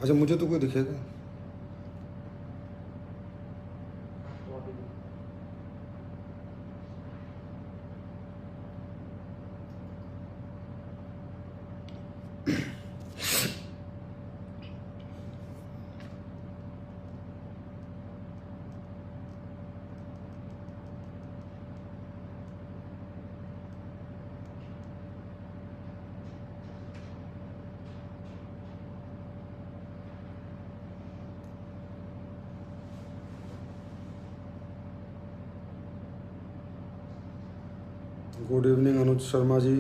अच्छा मुझे तो कोई दिखेगा। Good evening Anuj Sharma ji.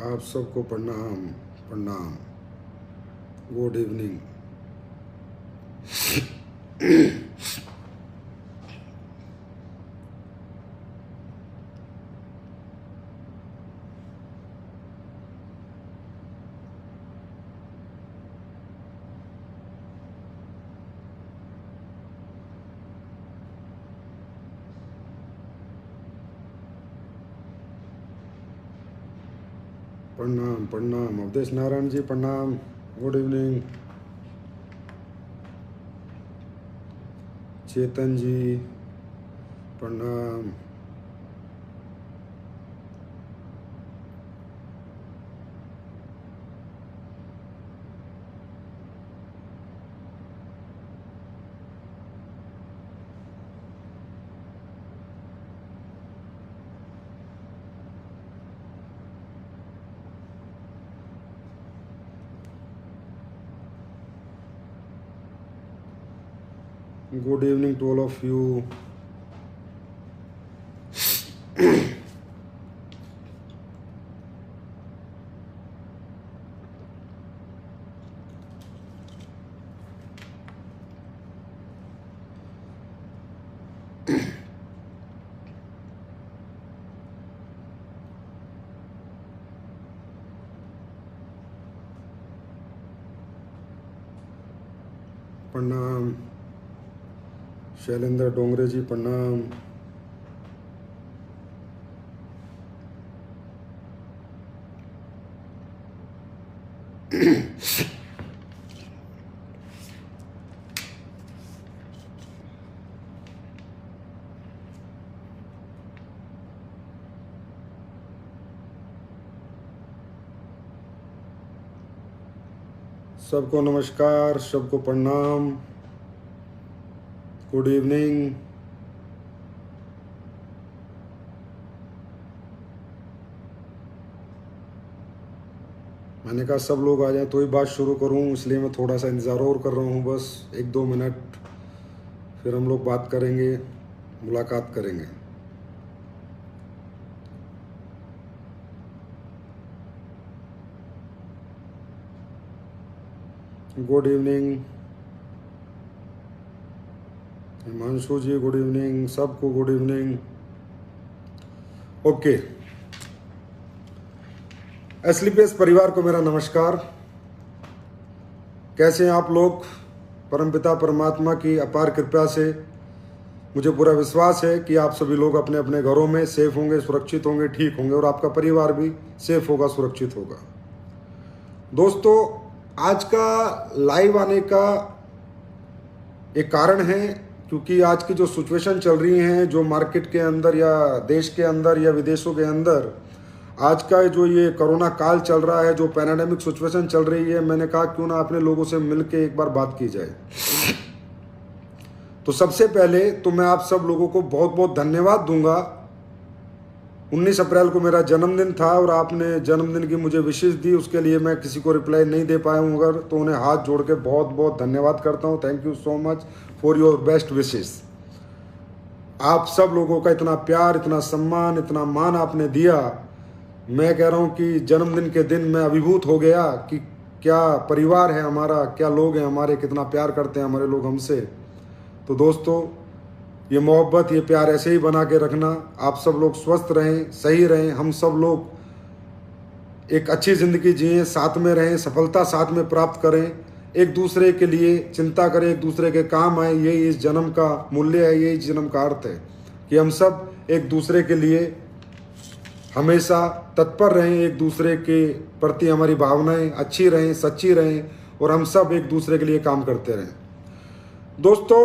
आप सबको प्रणाम प्रणाम। Good evening. प्रणाम प्रणाम अवधेश नारायण जी प्रणाम। Good evening. चेतन जी प्रणाम। Good evening to all of you. प्रणाम शैलेंद्र डोंगरे जी प्रणाम। सबको नमस्कार, सबको प्रणाम। Good evening. मैंने कहा सब लोग आ जाएं तो ही बात शुरू करूं, इसलिए मैं थोड़ा सा इंतज़ार और कर रहा हूं, बस 1-2 मिनट, फिर हम लोग बात करेंगे, मुलाकात करेंगे। गुड इवनिंग हिमांशु जी, गुड इवनिंग सबको, गुड इवनिंग। ओके, एसलीपीएस परिवार को मेरा नमस्कार। कैसे हैं आप लोग? परमपिता परमात्मा की अपार कृपा से मुझे पूरा विश्वास है कि आप सभी लोग अपने अपने घरों में सेफ होंगे, सुरक्षित होंगे, ठीक होंगे, और आपका परिवार भी सेफ होगा, सुरक्षित होगा। दोस्तों, आज का लाइव आने का एक कारण है, क्योंकि आज की जो सिचुएशन चल रही है, जो मार्केट के अंदर या देश के अंदर या विदेशों के अंदर आज का जो ये कोरोना काल चल रहा है, जो पैंडेमिक सिचुएशन चल रही है, मैंने कहा क्यों ना अपने लोगों से मिलके एक बार बात की जाए। तो सबसे पहले तो मैं आप सब लोगों को बहुत बहुत धन्यवाद दूंगा। 19 अप्रैल को मेरा जन्मदिन था और आपने जन्मदिन की मुझे विशेष दी, उसके लिए मैं किसी को रिप्लाई नहीं दे पाया हूँ अगर, तो उन्हें हाथ जोड़ के बहुत बहुत धन्यवाद करता हूँ। Thank you so much for your best wishes. आप सब लोगों का इतना प्यार, इतना सम्मान, इतना मान आपने दिया। मैं कह रहा हूँ कि जन्मदिन के दिन मैं अभिभूत हो गया कि क्या परिवार है हमारा, क्या लोग हैं हमारे, कितना प्यार करते हैं हमारे लोग हमसे। तो दोस्तों, ये मोहब्बत, ये प्यार ऐसे ही बना के रखना। आप सब लोग स्वस्थ रहें, सही रहें, हम सब लोग एक अच्छी ज़िंदगी जिएं, साथ में रहें, सफलता साथ में प्राप्त करें, एक दूसरे के लिए चिंता करें, एक दूसरे के काम आए। यही इस जन्म का मूल्य है, यही जन्म का अर्थ है कि हम सब एक दूसरे के लिए हमेशा तत्पर रहें, एक दूसरे के प्रति हमारी भावनाएं अच्छी रहें, सच्ची रहें और हम सब एक दूसरे के लिए काम करते रहें। दोस्तों,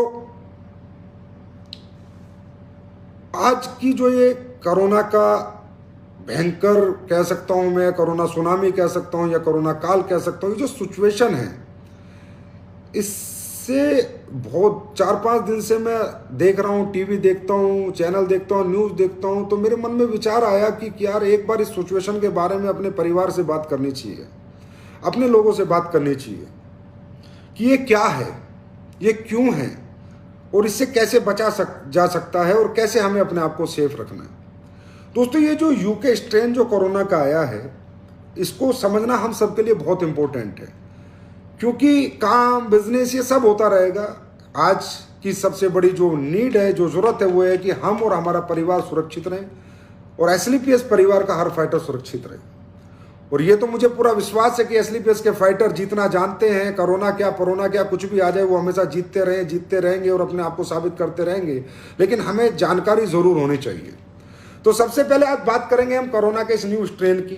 आज की जो ये कोरोना का भयंकर कह सकता हूं मैं, कोरोना सुनामी कह सकता हूं या कोरोना काल कह सकता हूं, ये जो सिचुएशन है, इससे बहुत 4-5 दिन से मैं देख रहा हूं, टीवी देखता हूं, चैनल देखता हूं, न्यूज़ देखता हूं, तो मेरे मन में विचार आया कि यार एक बार इस सिचुएशन के बारे में अपने परिवार से बात करनी चाहिए, अपने लोगों से बात करनी चाहिए कि ये क्या है, ये क्यों है और इससे कैसे जा सकता है और कैसे हमें अपने आप को सेफ रखना है। दोस्तों, ये जो यूके स्ट्रेन जो कोरोना का आया है, इसको समझना हम सबके लिए बहुत इंपॉर्टेंट है, क्योंकि काम, बिजनेस, ये सब होता रहेगा। आज की सबसे बड़ी जो नीड है, जो जरूरत है, वो है कि हम और हमारा परिवार सुरक्षित रहें और एसलीपीएस परिवार का हर फाइटर सुरक्षित रहे। और ये तो मुझे पूरा विश्वास है कि एसलीपीएस के फाइटर जीतना जानते हैं। कोरोना क्या, परोना क्या, कुछ भी आ जाए, वो हमेशा जीतते रहेंगे और अपने आप को साबित करते रहेंगे, लेकिन हमें जानकारी जरूर होनी चाहिए। तो सबसे पहले आज बात करेंगे हम कोरोना के इस न्यू स्ट्रेन की।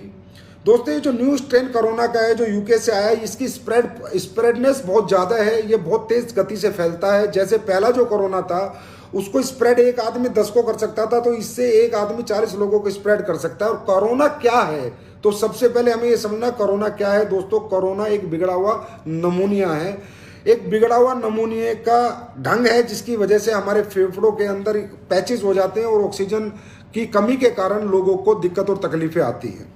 दोस्तों, ये जो न्यू स्ट्रेन कोरोना का है, जो यूके से आया है, इसकी स्प्रेडनेस बहुत ज़्यादा है, ये बहुत तेज गति से फैलता है। जैसे पहला जो कोरोना था, उसको स्प्रेड एक आदमी 10 को कर सकता था, तो इससे एक आदमी 40 लोगों को स्प्रेड कर सकता है। और कोरोना क्या है, तो सबसे पहले हमें ये समझना कोरोना क्या है। दोस्तों, कोरोना एक बिगड़ा हुआ नमूनिया है, एक बिगड़ा हुआ नमूनिया का ढंग है, जिसकी वजह से हमारे फेफड़ों के अंदर पैचेस हो जाते हैं और ऑक्सीजन की कमी के कारण लोगों को दिक्कत और तकलीफें आती हैं।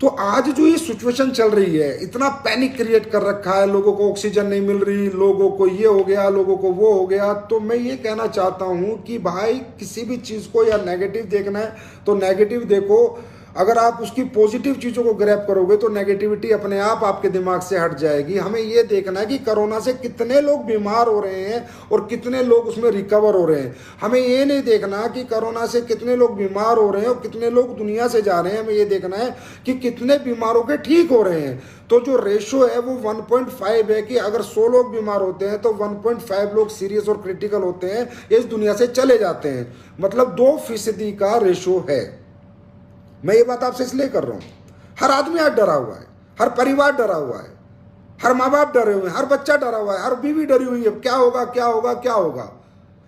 तो आज जो ये सिचुएशन चल रही है, इतना पैनिक क्रिएट कर रखा है, लोगों को ऑक्सीजन नहीं मिल रही, लोगों को ये हो गया, लोगों को वो हो गया। तो मैं ये कहना चाहता हूं कि भाई, किसी भी चीज़ को या नेगेटिव देखना है तो नेगेटिव देखो। अगर आप उसकी पॉजिटिव चीज़ों को ग्रैब करोगे तो नेगेटिविटी अपने आप आपके दिमाग से हट जाएगी। हमें ये देखना है कि कोरोना से कितने लोग बीमार हो रहे हैं और कितने लोग उसमें रिकवर हो रहे हैं। हमें ये नहीं देखना कि कोरोना से कितने लोग बीमार हो रहे हैं और कितने लोग दुनिया से जा रहे हैं। हमें ये देखना है कि कितने बीमारों के ठीक हो रहे हैं। तो जो रेशो है वो 1.5 है कि अगर 100 लोग बीमार होते हैं तो 1.5 लोग सीरियस और क्रिटिकल होते हैं, इस दुनिया से चले जाते हैं। मतलब 2% का रेशो है। मैं ये बात आपसे इसलिए कर रहा हूं, हर आदमी आज डरा हुआ है, हर परिवार डरा हुआ है, हर माँ बाप डरे हुए हैं, हर बच्चा डरा हुआ है, हर बीवी डरी हुई है, क्या होगा क्या होगा क्या होगा।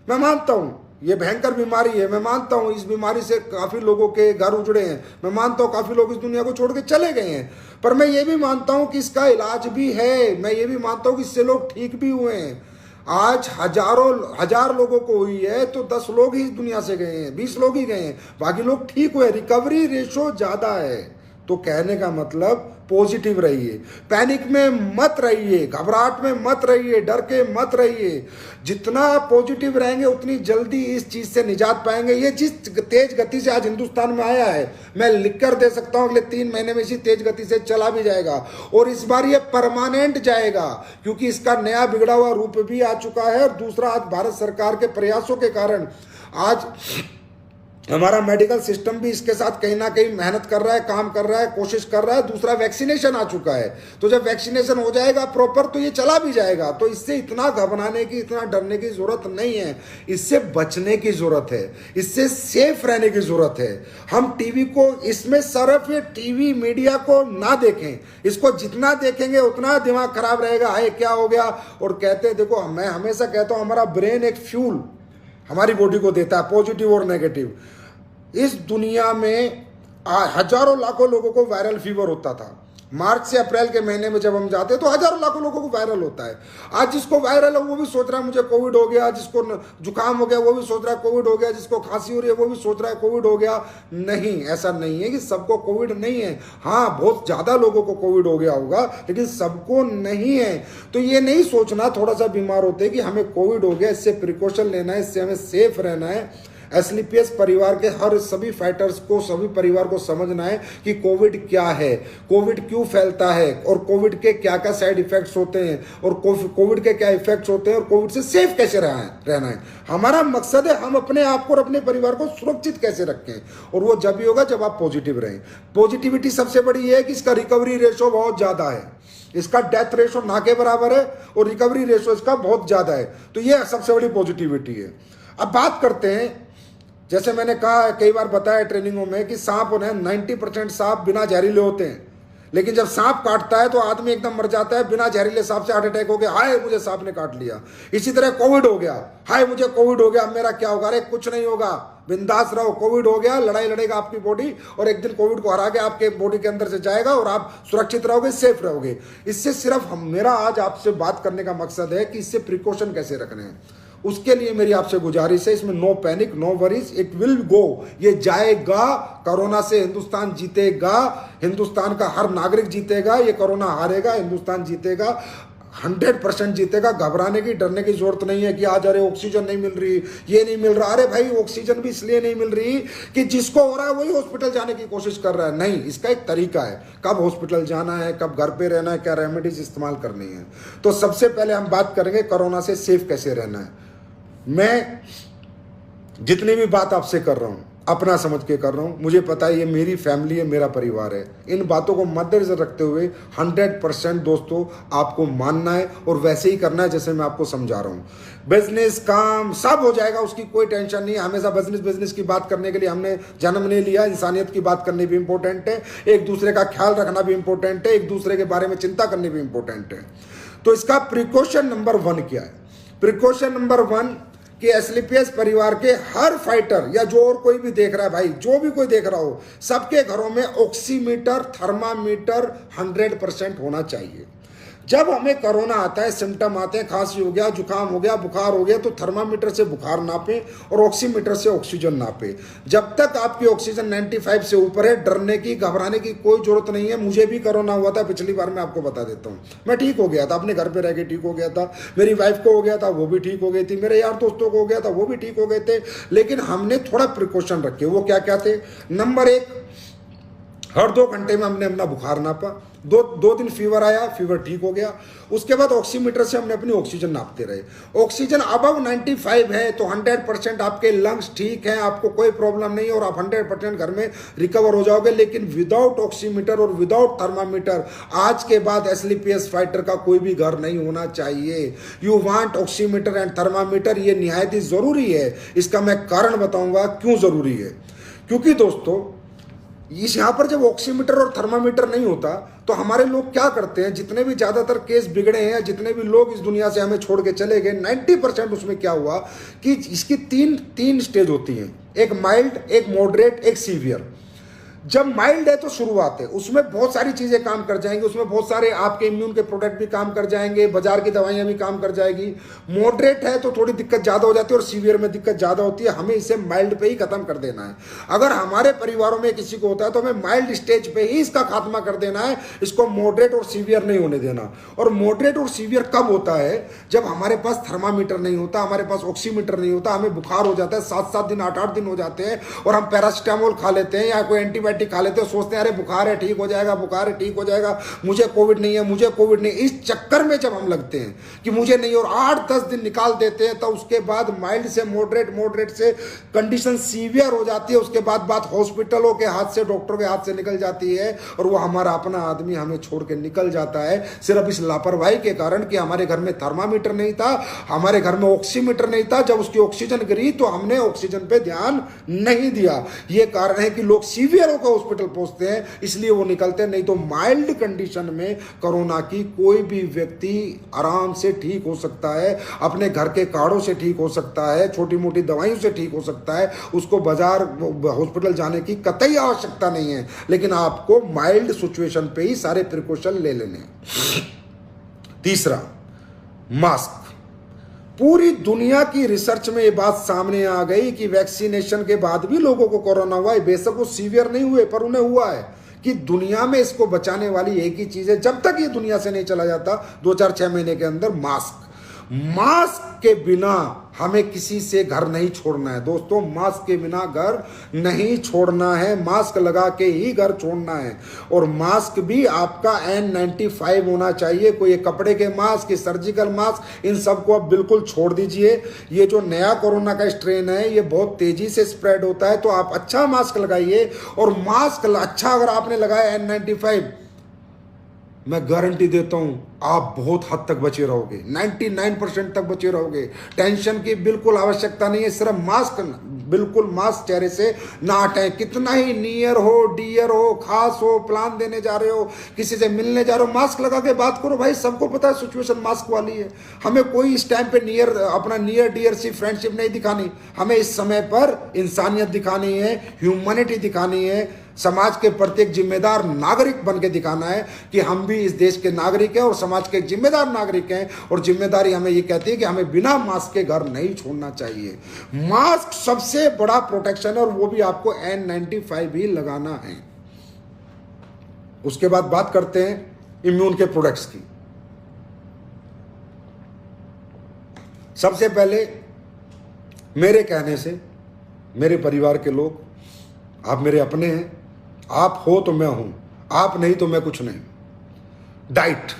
मैं मानता हूं ये भयंकर बीमारी है, मैं मानता हूं इस बीमारी से काफी लोगों के घर उजड़े हैं, मैं मानता हूं काफी लोग इस दुनिया को छोड़ के चले गए हैं, पर मैं ये भी मानता हूं कि इसका इलाज भी है। मैं ये भी मानता हूं कि इससे लोग ठीक भी हुए हैं। आज हजार लोगों को हुई है तो 10 लोग ही इस दुनिया से गए हैं, 20 लोग ही गए हैं, बाकी लोग ठीक हुए। रिकवरी रेशो ज्यादा है। तो कहने का मतलब पॉजिटिव रहिए, पैनिक में मत रहिए, घबराहट में मत रहिए, डर के मत रहिए। जितना पॉजिटिव रहेंगे उतनी जल्दी इस चीज से निजात पाएंगे। ये जिस तेज गति से आज हिंदुस्तान में आया है, मैं लिख कर दे सकता हूं अगले 3 महीने में इसी तेज गति से चला भी जाएगा और इस बार ये परमानेंट जाएगा, क्योंकि इसका नया बिगड़ा हुआ रूप भी आ चुका है। और दूसरा, आज भारत सरकार के प्रयासों के कारण आज हमारा मेडिकल सिस्टम भी इसके साथ कहीं ना कहीं मेहनत कर रहा है, काम कर रहा है, कोशिश कर रहा है। दूसरा, वैक्सीनेशन आ चुका है, तो जब वैक्सीनेशन हो जाएगा प्रॉपर तो ये चला भी जाएगा। तो इससे इतना घबराने की, इतना डरने की जरूरत नहीं है, इससे बचने की जरूरत है, इससे सेफ रहने की जरूरत है। हम टीवी को, इसमें सिर्फ ये टीवी मीडिया को ना देखें, इसको जितना देखेंगे उतना दिमाग खराब रहेगा। हाय क्या हो गया। और कहते हैं, देखो मैं हमेशा कहता हूं हमारा ब्रेन एक फ्यूल हमारी बॉडी को देता है, पॉजिटिव और नेगेटिव। इस दुनिया में हजारों लाखों लोगों को वायरल फीवर होता था, मार्च से अप्रैल के महीने में जब हम जाते हैं तो हजारों लाखों लोगों को वायरल होता है। आज जिसको वायरल है वो भी सोच रहा है मुझे कोविड हो गया, जिसको जुकाम हो गया वो भी सोच रहा है कोविड हो गया, जिसको खांसी हो रही है वो भी सोच रहा है कोविड हो गया। नहीं, ऐसा नहीं है कि सबको कोविड नहीं है। हाँ, बहुत ज्यादा लोगों को कोविड हो गया होगा, लेकिन सबको नहीं है। तो ये नहीं सोचना थोड़ा सा बीमार होते कि हमें कोविड हो गया, इससे प्रिकॉशन लेना है, इससे हमें सेफ रहना है। एस्क्लेपियस परिवार के हर सभी फाइटर्स को, सभी परिवार को समझना है कि कोविड क्या है, कोविड क्यों फैलता है, और कोविड के क्या क्या साइड इफेक्ट्स होते हैं, और कोविड के क्या इफेक्ट्स होते हैं, और कोविड से सेफ कैसे रहना है। हमारा मकसद है हम अपने आप को और अपने परिवार को सुरक्षित कैसे रखें, और वो जब भी होगा जब आप पॉजिटिव रहें। पॉजिटिविटी सबसे बड़ी है कि इसका रिकवरी रेशो बहुत ज्यादा है, इसका डेथ रेशो ना के बराबर है और रिकवरी रेशो इसका बहुत ज्यादा है। तो ये सबसे बड़ी पॉजिटिविटी है। अब बात करते हैं, जैसे मैंने कहा कई बार बताया ट्रेनिंगों में कि सांप उन्हें 90% सांप बिना जहरीले होते हैं, लेकिन जब सांप काटता है तो आदमी एकदम मर जाता है। बिना जहरीले सांप से हार्ट अटैक हो गया, हाय मुझे सांप ने काट लिया। इसी तरह कोविड हो गया, हाय मुझे कोविड हो गया, अब मेरा क्या होगा। अरे कुछ नहीं होगा, बिंदास रहो। कोविड हो गया, लड़ाई लड़ेगा आपकी बॉडी, और एक दिन कोविड को हरा के आपके बॉडी के अंदर से जाएगा और आप सुरक्षित रहोगे, सेफ रहोगे। इससे सिर्फ मेरा आज आपसे बात करने का मकसद है कि इससे प्रिकॉशन कैसे रखने हैं। उसके लिए मेरी आपसे गुजारिश है, इसमें no panic, no worries, it will go, ये जाएगा। कोरोना से हिंदुस्तान जीतेगा, हिंदुस्तान का हर नागरिक जीतेगा, ये कोरोना हारेगा, हिंदुस्तान जीतेगा, 100% जीतेगा। घबराने की, डरने की जरूरत नहीं है कि आज अरे ऑक्सीजन नहीं मिल रही, ये नहीं मिल रहा। अरे भाई, ऑक्सीजन भी इसलिए नहीं मिल रही कि जिसको हो रहा है वही हॉस्पिटल जाने की कोशिश कर रहा है। नहीं, इसका एक तरीका है, कब हॉस्पिटल जाना है, कब घर पे रहना है, क्या रेमेडीज इस्तेमाल करनी है। तो सबसे पहले हम बात करेंगे कोरोना से सेफ कैसे रहना है। मैं जितनी भी बात आपसे कर रहा हूं अपना समझ के कर रहा हूं, मुझे पता है ये मेरी फैमिली है, मेरा परिवार है। इन बातों को मद्देनजर रखते हुए 100% दोस्तों आपको मानना है और वैसे ही करना है जैसे मैं आपको समझा रहा हूं। बिजनेस, काम सब हो जाएगा, उसकी कोई टेंशन नहीं है। हमेशा बिजनेस की बात करने के लिए हमने जन्म नहीं लिया। इंसानियत की बात करनी भी इंपॉर्टेंट है, एक दूसरे का ख्याल रखना भी इंपॉर्टेंट है, एक दूसरे के बारे में चिंता करनी भी इंपॉर्टेंट है। तो इसका प्रिकॉशन नंबर 1 क्या है? प्रिकॉशन नंबर 1 कि एस्क्लेपियस परिवार के हर फाइटर या जो और कोई भी देख रहा है, भाई जो भी कोई देख रहा हो, सबके घरों में ऑक्सीमीटर, थर्मामीटर 100% होना चाहिए। जब हमें कोरोना आता है, सिम्टम आते हैं, खांसी हो गया, जुकाम हो गया, बुखार हो गया, तो थर्मामीटर से बुखार नापे और ऑक्सीमीटर से ऑक्सीजन नापे। जब तक आपकी ऑक्सीजन 95 से ऊपर है, डरने की, घबराने की कोई जरूरत नहीं है। मुझे भी कोरोना हुआ था पिछली बार, मैं आपको बता देता हूँ। मैं ठीक हो गया था, अपने घर पे रह के ठीक हो गया था। मेरी वाइफ को हो गया था, वो भी ठीक हो गई थी। मेरे यार दोस्तों को हो गया था, वो भी ठीक हो गए थे। लेकिन हमने थोड़ा प्रिकॉशन रखे। वो क्या क्या थे? नंबर 1, हर 2 घंटे में हमने अपना बुखार नापा। दो दिन फीवर आया, फीवर ठीक हो गया। उसके बाद ऑक्सीमीटर से हमने अपनी ऑक्सीजन नापते रहे। ऑक्सीजन अबव 95 है तो 100% आपके लंग्स ठीक हैं, आपको कोई प्रॉब्लम नहीं और आप 100% घर में रिकवर हो जाओगे। लेकिन विदाउट ऑक्सीमीटर और विदाउट थर्मामीटर आज के बाद एस्क्लेपियस फाइटर का कोई भी घर नहीं होना चाहिए। You want oximeter and thermometer, ये निहायत ही जरूरी है। इसका मैं कारण बताऊंगा क्यों जरूरी है। क्योंकि दोस्तों, इस यहाँ पर जब ऑक्सीमीटर और थर्मामीटर नहीं होता तो हमारे लोग क्या करते हैं, जितने भी ज्यादातर केस बिगड़े हैं, जितने भी लोग इस दुनिया से हमें छोड़ के चले गए, 90% उसमें क्या हुआ कि इसकी तीन स्टेज होती हैं, एक माइल्ड, एक मॉडरेट, एक सीवियर। जब माइल्ड है तो शुरुआत है, उसमें बहुत सारी चीजें काम कर जाएंगी, उसमें बहुत सारे आपके इम्यून के प्रोडक्ट भी काम कर जाएंगे, बाजार की दवाइयां भी काम कर जाएगी। मॉडरेट है तो थोड़ी दिक्कत ज्यादा हो जाती है और सीवियर में दिक्कत ज्यादा होती है। हमें इसे माइल्ड पे ही खत्म कर देना है। अगर हमारे परिवारों में किसी को होता है तो हमें माइल्ड स्टेज पे ही इसका खात्मा कर देना है, इसको मॉडरेट और सीवियर नहीं होने देना। और मॉडरेट और सीवियर कब होता है? जब हमारे पास थर्मामीटर नहीं होता, हमारे पास ऑक्सीमीटर नहीं होता, हमें बुखार हो जाता है, 7-7 दिन 8-8 दिन हो जाते हैं और हम पैरासिटामोल खा लेते हैं या कोई एंटीबायोटिक खा लेते हैं, सोचते हैं अरे बुखार है ठीक हो जाएगा, बुखार है ठीक हो जाएगा, मुझे कोविड नहीं है, मुझे कोविड नहीं। इस चक्कर में जब हम लगते हैं कि मुझे नहीं और 8-10 दिन निकाल देते हैं, तो उसके बाद माइल्ड से मॉडरेट, मॉडरेट से कंडीशन सीवियर हो जाती है। उसके बाद बात हॉस्पिटलों के हाथ से, डॉक्टरों के हाथ से निकल जाती है और वो हमारा अपना आदमी हमें छोड़ के निकल जाता है, सिर्फ इस लापरवाही के कारण कि हमारे घर में थर्मामीटर नहीं था, हमारे घर में ऑक्सीमीटर नहीं था। जब उसकी ऑक्सीजन गिरी तो हमने ऑक्सीजन पे ध्यान नहीं दिया। ये कारण है कि लोग सीवियर लोग हॉस्पिटल पहुंचते हैं, इसलिए वो निकलते हैं। नहीं तो माइल्ड कंडीशन में कोरोना की कोई भी व्यक्ति आराम से ठीक हो सकता है, अपने घर के काढ़ों से ठीक हो सकता है, छोटी मोटी दवाइयों से ठीक हो सकता है, उसको बाजार हॉस्पिटल जाने की कतई आवश्यकता नहीं है। लेकिन आपको माइल्ड सिचुएशन पे ही सारे प्रिकॉशन ले लेने हैं। तीसरा, मास्क। पूरी दुनिया की रिसर्च में ये बात सामने आ गई कि वैक्सीनेशन के बाद भी लोगों को कोरोना हुआ है। बेशक वो सीवियर नहीं हुए, पर उन्हें हुआ है। कि दुनिया में इसको बचाने वाली एक ही चीज है, जब तक ये दुनिया से नहीं चला जाता 2-4-6 महीने के अंदर, मास्क। मास्क के बिना हमें किसी से घर नहीं छोड़ना है दोस्तों, मास्क के बिना घर नहीं छोड़ना है, मास्क लगा के ही घर छोड़ना है। और मास्क भी आपका N95 होना चाहिए, कोई कपड़े के मास्क, सर्जिकल मास्क, इन सबको आप बिल्कुल छोड़ दीजिए। ये जो नया कोरोना का स्ट्रेन है ये बहुत तेजी से स्प्रेड होता है, तो आप अच्छा मास्क लगाइए। और मास्क अच्छा अगर आपने लगाया N95, मैं गारंटी देता हूं आप बहुत हद तक बचे रहोगे, 99% तक बचे रहोगे। टेंशन की बिल्कुल आवश्यकता नहीं है, सिर्फ मास्क, बिल्कुल मास्क चेहरे से ना हटाएं। कितना ही नियर हो, डियर हो, खास हो, प्लान देने जा रहे हो, किसी से मिलने जा रहे हो, मास्क लगा के बात करो। भाई सबको पता है सिचुएशन मास्क वाली है, हमें कोई इस टाइम पे अपना नियर डियर सी फ्रेंडशिप नहीं दिखानी, हमें इस समय पर इंसानियत दिखानी है, ह्यूमैनिटी दिखानी है, समाज के प्रत्येक जिम्मेदार नागरिक बन के दिखाना है कि हम भी इस देश के नागरिक हैं और समाज के जिम्मेदार नागरिक हैं। और जिम्मेदारी हमें ये कहती है कि हमें बिना मास्क के घर नहीं छोड़ना चाहिए। मास्क सबसे बड़ा प्रोटेक्शन है और वो भी आपको N95 ही लगाना है। उसके बाद बात करते हैं इम्यून के प्रोडक्ट्स की। सबसे पहले मेरे कहने से, मेरे परिवार के लोग, आप मेरे अपने हैं, आप हो तो मैं हूं, आप नहीं तो मैं कुछ नहीं। डाइट,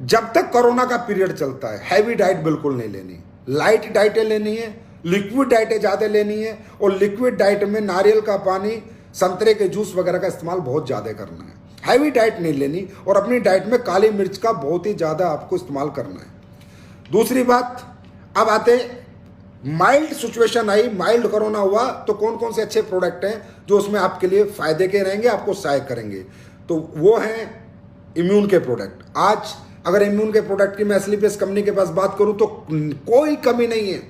जब तक कोरोना का पीरियड चलता है हैवी डाइट बिल्कुल नहीं लेनी, लाइट डाइटें लेनी है, लिक्विड डाइटें ज़्यादा लेनी है। और लिक्विड डाइट में नारियल का पानी, संतरे के जूस वगैरह का इस्तेमाल बहुत ज़्यादा करना है। हैवी डाइट नहीं लेनी और अपनी डाइट में काली मिर्च का बहुत ही ज़्यादा आपको इस्तेमाल करना है। दूसरी बात, अब आते माइल्ड सिचुएशन आई, माइल्ड कोरोना हुआ, तो कौन कौन से अच्छे प्रोडक्ट हैं जो उसमें आपके लिए फायदे के रहेंगे, आपको सहायक करेंगे। तो वो हैं इम्यून के प्रोडक्ट। आज अगर इम्यून के प्रोडक्ट की मैं एस्लीपियस कंपनी के पास बात करूं तो कोई कमी नहीं है,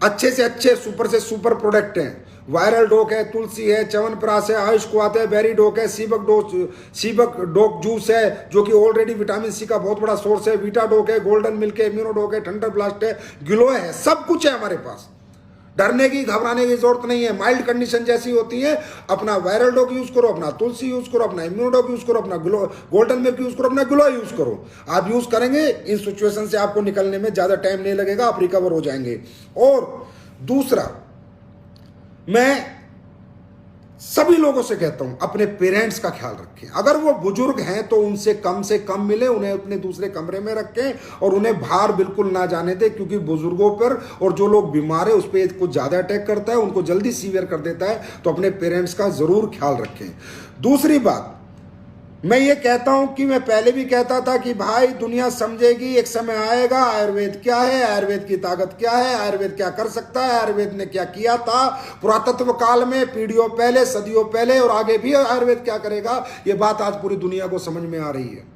अच्छे से अच्छे, सुपर से सुपर प्रोडक्ट हैं। वायरल डोक है, तुलसी है, च्यवनप्राश है, आयुष कुआत है, बेरी डोक है, सीबक डोक जूस है जो कि ऑलरेडी विटामिन सी का बहुत बड़ा सोर्स है, वीटा डोक है, गोल्डन मिल्क है, इम्यूनो डोक है, थंडर ब्लास्ट है, ग्लो है, सब कुछ है हमारे पास। डरने की, घबराने की जरूरत नहीं है। माइल्ड कंडीशन जैसी होती है, अपना वायरल डोक यूज करो, अपना तुलसी यूज करो, अपना इम्यूनो डोक यूज करो, अपना गोल्डन मिल्क यूज करो, अपना ग्लो यूज करो। आप यूज करेंगे, इन सिचुएशन से आपको निकलने में ज्यादा टाइम नहीं लगेगा, आप रिकवर हो जाएंगे। और दूसरा, मैं सभी लोगों से कहता हूं अपने पेरेंट्स का ख्याल रखें। अगर वो बुजुर्ग हैं तो उनसे कम मिले, उन्हें अपने दूसरे कमरे में रखें और उन्हें बाहर बिल्कुल ना जाने दें, क्योंकि बुजुर्गों पर और जो लोग बीमार है उस पर कुछ ज्यादा अटैक करता है, उनको जल्दी सीवियर कर देता है। तो अपने पेरेंट्स का जरूर ख्याल रखें। दूसरी बात, मैं ये कहता हूं कि मैं पहले भी कहता था कि भाई दुनिया समझेगी, एक समय आएगा आयुर्वेद क्या है, आयुर्वेद की ताकत क्या है, आयुर्वेद क्या कर सकता है, आयुर्वेद ने क्या किया था पुरातत्व काल में, पीढ़ियों पहले, सदियों पहले, और आगे भी आयुर्वेद क्या करेगा। ये बात आज पूरी दुनिया को समझ में आ रही है।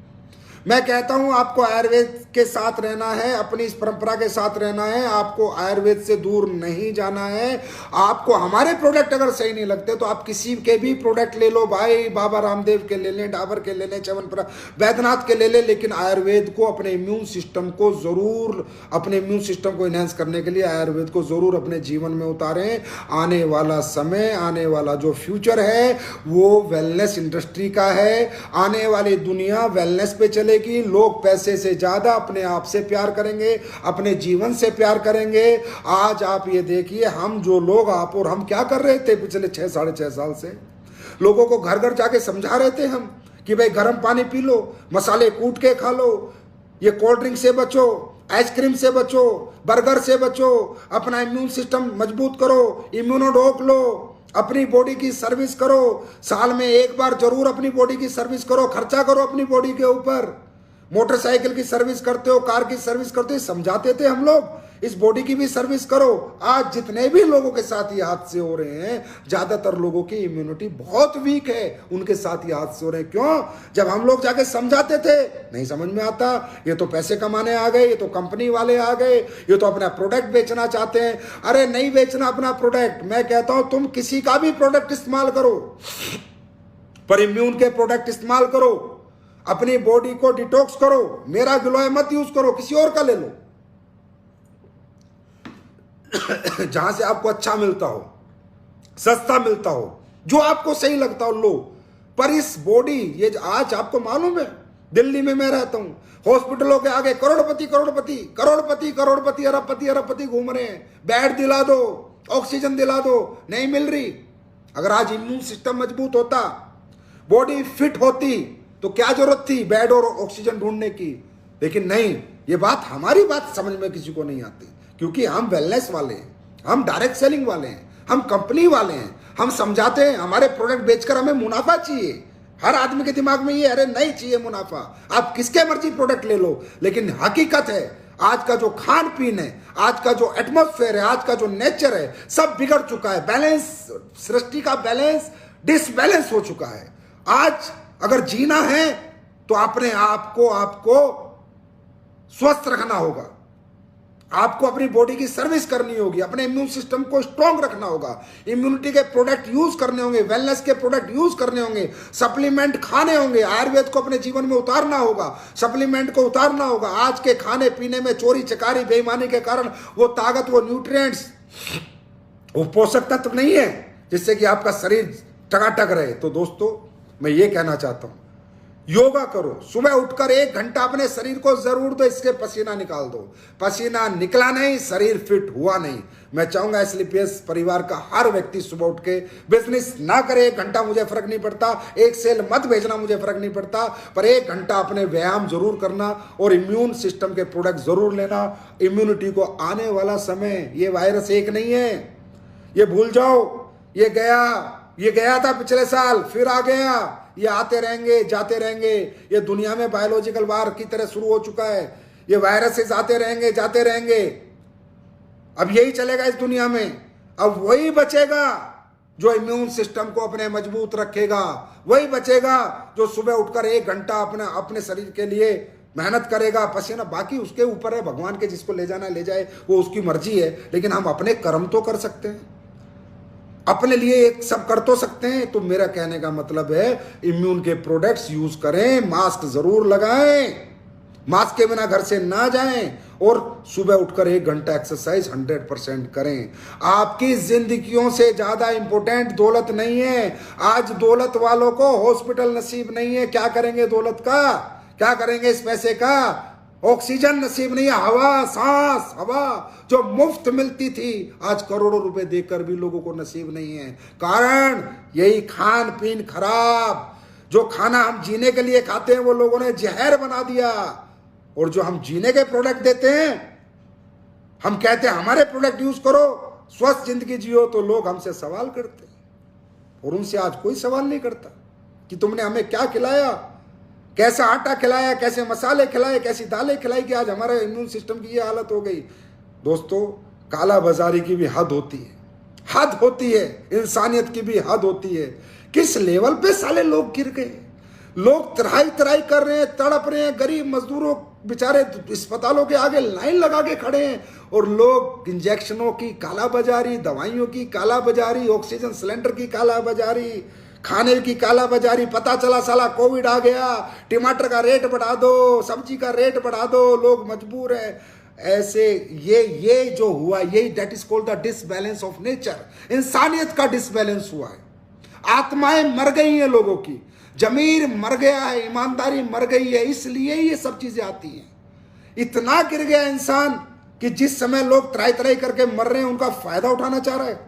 मैं कहता हूं आपको आयुर्वेद के साथ रहना है, अपनी इस परंपरा के साथ रहना है, आपको आयुर्वेद से दूर नहीं जाना है। आपको हमारे प्रोडक्ट अगर सही नहीं लगते तो आप किसी के भी प्रोडक्ट ले लो भाई, बाबा रामदेव के ले लें, डाबर के ले लें, च्यवनप्राश, वैद्यनाथ के ले लें, लेकिन आयुर्वेद को, अपने इम्यून सिस्टम को जरूर, अपने इम्यून सिस्टम को इनहेंस करने के लिए आयुर्वेद को जरूर अपने जीवन में उतारें। आने वाला समय, आने वाला जो फ्यूचर है वो वेलनेस इंडस्ट्री का है। आने वाली दुनिया वेलनेस पे चले कि लोग पैसे से ज्यादा अपने आप से प्यार करेंगे, अपने जीवन से प्यार करेंगे। आज आप ये देखिए, हम जो लोग, आप और हम क्या कर रहे थे पिछले 6-6.5 साल से, लोगों को घर घर जाके समझा रहे थे हम कि भाई गर्म पानी पी लो, मसाले कूट के खा लो, ये कोल्ड ड्रिंक से बचो, आइसक्रीम से बचो, बर्गर से बचो, अपना इम्यून सिस्टम मजबूत करो, इम्यूनो डोक लो, अपनी बॉडी की सर्विस करो, साल में एक बार जरूर अपनी बॉडी की सर्विस करो, खर्चा करो अपनी बॉडी के ऊपर। मोटरसाइकिल की सर्विस करते हो, कार की सर्विस करते हो, समझाते थे हम लोग। इस बॉडी की भी सर्विस करो। आज जितने भी लोगों के साथ ये हादसे हो रहे हैं, ज्यादातर लोगों की इम्यूनिटी बहुत वीक है, उनके साथ ये हादसे हो रहे हैं। क्यों? जब हम लोग जाके समझाते थे, नहीं समझ में आता, ये तो पैसे कमाने आ गए, ये तो कंपनी वाले आ गए, ये तो अपना प्रोडक्ट बेचना चाहते हैं। अरे नहीं बेचना अपना प्रोडक्ट, मैं कहता हूं तुम किसी का भी प्रोडक्ट इस्तेमाल करो, पर इम्यून के प्रोडक्ट इस्तेमाल करो, अपनी बॉडी को डिटॉक्स करो। मेरा गिलोय मत यूज करो, किसी और का ले लो जहां से आपको अच्छा मिलता हो, सस्ता मिलता हो, जो आपको सही लगता हो लो। पर इस बॉडी, ये आज आपको मालूम है, दिल्ली में मैं रहता हूं, हॉस्पिटलों के आगे करोड़पति करोड़पति करोड़पति करोड़पति अरबपति अरबपति घूम रहे हैं। बेड दिला दो, ऑक्सीजन दिला दो, नहीं मिल रही। अगर आज इम्यून सिस्टम मजबूत होता, बॉडी फिट होती, तो क्या जरूरत थी बेड और ऑक्सीजन ढूंढने की? लेकिन नहीं, ये बात, हमारी बात समझ में किसी को नहीं आती, क्योंकि हम वेलनेस वाले हैं, हम डायरेक्ट सेलिंग वाले हैं, हम कंपनी वाले हैं, हम समझाते हैं हमारे प्रोडक्ट बेचकर हमें मुनाफा चाहिए। हर आदमी के दिमाग में ये, अरे नहीं चाहिए मुनाफा, आप किसके मर्जी प्रोडक्ट ले लो। लेकिन हकीकत है, आज का जो खान पीन है, आज का जो एटमॉस्फेयर है, आज का जो नेचर है, सब बिगड़ चुका है। बैलेंस, सृष्टि का बैलेंस डिसबैलेंस हो चुका है। आज अगर जीना है तो अपने आपको स्वस्थ रखना होगा, आपको अपनी बॉडी की सर्विस करनी होगी, अपने इम्यून सिस्टम को स्ट्रॉन्ग रखना होगा, इम्यूनिटी के प्रोडक्ट यूज करने होंगे, वेलनेस के प्रोडक्ट यूज करने होंगे, सप्लीमेंट खाने होंगे, आयुर्वेद को अपने जीवन में उतारना होगा, सप्लीमेंट को उतारना होगा। आज के खाने पीने में चोरी चकारी बेईमानी के कारण वो ताकत, वो न्यूट्रिएंट्स, वो पोषक तत्व नहीं है जिससे कि आपका शरीर टकाटक रहे। तो दोस्तों, मैं ये कहना चाहता हूं, योगा करो, सुबह उठकर 1 घंटा अपने शरीर को जरूर दो, इसके पसीना निकाल दो। पसीना निकला नहीं, शरीर फिट हुआ नहीं। मैं चाहूंगा स्लीपियस परिवार का हर व्यक्ति सुबह उठ के बिजनेस ना करे। 1 घंटा मुझे फर्क नहीं पड़ता, 1 सेल मत भेजना, मुझे फर्क नहीं पड़ता, पर 1 घंटा अपने व्यायाम जरूर करना और इम्यून सिस्टम के प्रोडक्ट जरूर लेना। इम्यूनिटी को आने वाला समय, ये वायरस एक नहीं है, ये भूल जाओ, ये गया था पिछले साल, फिर आ गया, ये आते रहेंगे जाते रहेंगे। ये दुनिया में बायोलॉजिकल वार की तरह शुरू हो चुका है, ये वायरसेस आते रहेंगे जाते रहेंगे। अब यही चलेगा इस दुनिया में। अब वही बचेगा जो इम्यून सिस्टम को अपने मजबूत रखेगा, वही बचेगा जो सुबह उठकर 1 घंटा अपने शरीर के लिए मेहनत करेगा, पसीना, बाकी उसके ऊपर है, भगवान के जिसको ले जाना ले जाए, वो उसकी मर्जी है। लेकिन हम अपने कर्म तो कर सकते हैं, अपने लिए एक सब कर तो सकते हैं। तो मेरा कहने का मतलब है, इम्यून के प्रोडक्ट्स यूज करें, मास्क जरूर लगाएं, मास्क के बिना घर से ना जाएं, और सुबह उठकर 1 घंटा एक्सरसाइज 100% करें। आपकी जिंदगियों से ज्यादा इंपॉर्टेंट दौलत नहीं है। आज दौलत वालों को हॉस्पिटल नसीब नहीं है, क्या करेंगे दौलत का, क्या करेंगे इस पैसे का? ऑक्सीजन नसीब नहीं है, हवा, सांस, हवा जो मुफ्त मिलती थी, आज करोड़ों रुपए देकर भी लोगों को नसीब नहीं है। कारण यही खान पीन खराब, जो खाना हम जीने के लिए खाते हैं वो लोगों ने जहर बना दिया। और जो हम जीने के प्रोडक्ट देते हैं, हम कहते हैं हमारे प्रोडक्ट यूज करो, स्वस्थ जिंदगी जियो, तो लोग हमसे सवाल करते हैं। और उनसे आज कोई सवाल नहीं करता कि तुमने हमें क्या खिलाया, कैसा आटा खिलाया, कैसे मसाले खिलाए, कैसी दालें खिलाई, कि आज हमारे इम्यून सिस्टम की ये हालत हो गई। दोस्तों, काला बाजारी की भी हद होती है, हद होती है, इंसानियत की भी हद होती है। किस लेवल पे साले लोग गिर गए, लोग तराई तराई कर रहे हैं, तड़प रहे हैं, गरीब मजदूरों बेचारे अस्पतालों के आगे लाइन लगा के खड़े हैं, और लोग इंजेक्शनों की कालाबाजारी, दवाइयों की कालाबाजारी, ऑक्सीजन सिलेंडर की कालाबाजारी, खाने की कालाबाजारी। पता चला साला कोविड आ गया, टमाटर का रेट बढ़ा दो, सब्जी का रेट बढ़ा दो, लोग मजबूर हैं। ऐसे ये जो हुआ, यही that is called the disbalance of nature. इंसानियत का डिसबैलेंस हुआ है, आत्माएं मर गई हैं लोगों की, जमीर मर गया है, ईमानदारी मर गई है, इसलिए ये सब चीजें आती हैं। इतना गिर गया इंसान कि जिस समय लोग तराई तराई करके मर रहे हैं, उनका फायदा उठाना चाह रहा है,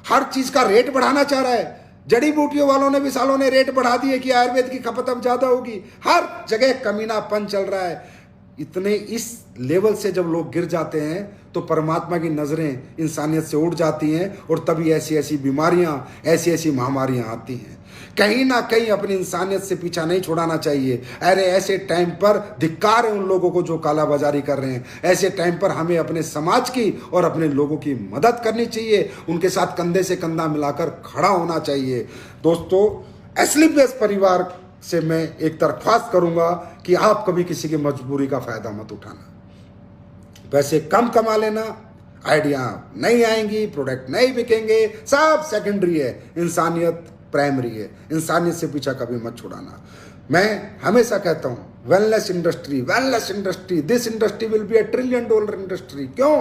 हर चीज का रेट बढ़ाना चाह रहा है। जड़ी बूटियों वालों ने भी सालों ने रेट बढ़ा दिए कि आयुर्वेद की खपत अब ज्यादा होगी, हर जगह कमीनापन चल रहा है। इतने इस लेवल से जब लोग गिर जाते हैं तो परमात्मा की नजरें इंसानियत से उड़ जाती हैं, और तभी ऐसी ऐसी बीमारियां, ऐसी ऐसी महामारियां आती हैं। कहीं ना कहीं अपनी इंसानियत से पीछा नहीं छुड़ाना चाहिए। अरे ऐसे टाइम पर धिक्कार है उन लोगों को जो कालाबाजारी कर रहे हैं। ऐसे टाइम पर हमें अपने समाज की और अपने लोगों की मदद करनी चाहिए, उनके साथ कंधे से कंधा मिलाकर खड़ा होना चाहिए। दोस्तों, एस्क्लेपियस परिवार से मैं एक दरख्वास्त करूंगा कि आप कभी किसी की मजबूरी का फायदा मत उठाना। पैसे कम कमा लेना, आइडिया नहीं आएंगी, प्रोडक्ट नहीं बिकेंगे, सब सेकेंडरी है, इंसानियत प्राइमरी है। इंसानियत से पीछा कभी मत छुड़ाना। मैं हमेशा कहता हूं wellness industry, this industry will be $1 trillion industry. क्यों?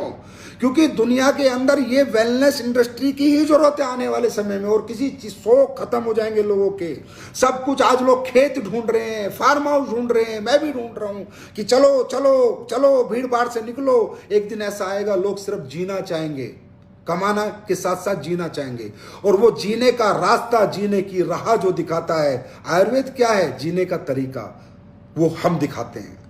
क्योंकि दुनिया के अंदर ये वेलनेस इंडस्ट्री की ही जरूरत है आने वाले समय में। और किसी चीज शौक खत्म हो जाएंगे लोगों के, सब कुछ। आज लोग खेत ढूंढ रहे हैं, फार्म हाउस ढूंढ रहे हैं, मैं भी ढूंढ रहा हूं कि चलो चलो चलो भीड़ भाड़ से निकलो। एक दिन ऐसा आएगा लोग सिर्फ जीना चाहेंगे, कमाना के साथ साथ जीना चाहेंगे। और वो जीने का रास्ता, जीने की राह जो दिखाता है आयुर्वेद क्या है, जीने का तरीका, वो हम दिखाते हैं।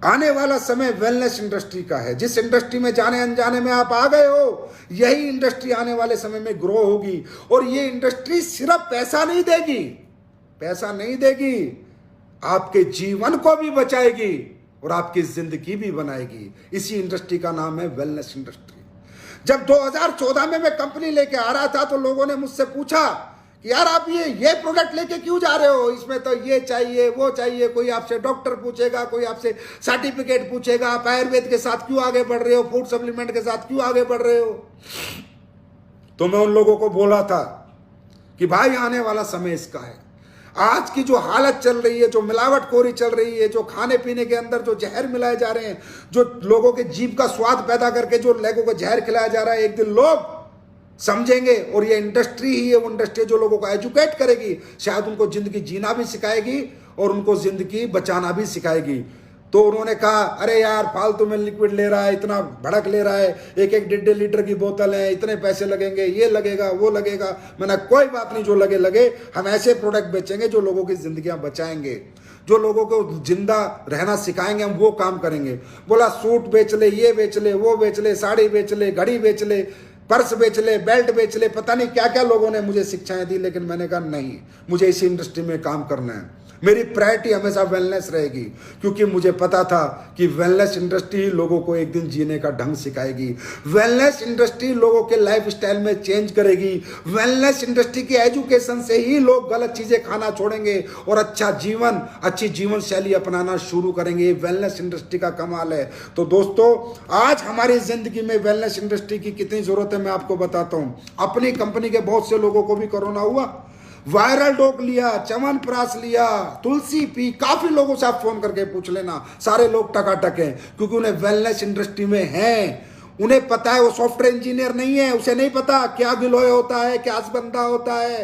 आने वाला समय वेलनेस इंडस्ट्री का है। जिस इंडस्ट्री में जाने अनजाने में आप आ गए हो, यही इंडस्ट्री आने वाले समय में ग्रो होगी। और ये इंडस्ट्री सिर्फ पैसा नहीं देगी, आपके जीवन को भी बचाएगी और आपकी जिंदगी भी बनाएगी। इसी इंडस्ट्री का नाम है वेलनेस इंडस्ट्री। जब 2014 में मैं कंपनी लेके आ रहा था तो लोगों ने मुझसे पूछा कि यार आप ये प्रोडक्ट लेके क्यों जा रहे हो, इसमें तो ये चाहिए वो चाहिए। कोई आपसे डॉक्टर पूछेगा, कोई आपसे सर्टिफिकेट पूछेगा, आप आयुर्वेद के साथ क्यों आगे बढ़ रहे हो, फूड सप्लीमेंट के साथ क्यों आगे बढ़ रहे हो। तो मैं उन लोगों को बोला था कि भाई आने वाला समय इसका है। आज की जो हालत चल रही है, जो मिलावटखोरी चल रही है, जो खाने पीने के अंदर जो जहर मिलाए जा रहे हैं, जो लोगों के जीभ का स्वाद पैदा करके जो लोगों को जहर खिलाया जा रहा है, एक दिन लोग समझेंगे। और ये इंडस्ट्री ही है वो इंडस्ट्री जो लोगों को एजुकेट करेगी, शायद उनको जिंदगी जीना भी सिखाएगी और उनको जिंदगी बचाना भी सिखाएगी। तो उन्होंने कहा अरे यार फालतू में लिक्विड ले रहा है, इतना भड़क ले रहा है, 1-1 1.5 लीटर की बोतल है, इतने पैसे लगेंगे, ये लगेगा वो लगेगा। मैंने कोई बात नहीं, जो लगे, हम ऐसे प्रोडक्ट बेचेंगे जो लोगों की जिंदगियां बचाएंगे, जो लोगों को जिंदा रहना सिखाएंगे, हम वो काम करेंगे। बोला सूट बेच ले, ये बेच ले, वो बेच ले, साड़ी बेच ले, घड़ी बेच ले, पर्स बेच ले, बेल्ट बेच ले, पता नहीं क्या क्या लोगों ने मुझे शिक्षाएं दी। लेकिन मैंने कहा नहीं, मुझे इसी इंडस्ट्री में काम करना है। मेरी प्रायोरिटी हमेशा वेलनेस रहेगी, क्योंकि मुझे पता था कि वेलनेस इंडस्ट्री ही लोगों को एक दिन जीने का ढंग सिखाएगी। वेलनेस इंडस्ट्री लोगों के लाइफ स्टाइल में चेंज करेगी। वेलनेस इंडस्ट्री की एजुकेशन से ही लोग गलत चीजें खाना छोड़ेंगे और अच्छी जीवन शैली अपनाना शुरू करेंगे। वेलनेस इंडस्ट्री का कमाल है। तो दोस्तों, आज हमारी जिंदगी में वेलनेस इंडस्ट्री की कितनी जरूरत है मैं आपको बताता हूं। अपनी कंपनी के बहुत से लोगों को भी कोरोना हुआ, वायरल डॉग लिया, च्यवनप्राश लिया, तुलसी पी। काफी लोगों से आप फोन करके पूछ लेना, सारे लोग टकाटक हैं, क्योंकि उन्हें वेलनेस इंडस्ट्री में हैं। उन्हें पता है, वो सॉफ्टवेयर इंजीनियर नहीं है, उसे नहीं पता क्या गिलोय होता है, क्या असबंदा होता है,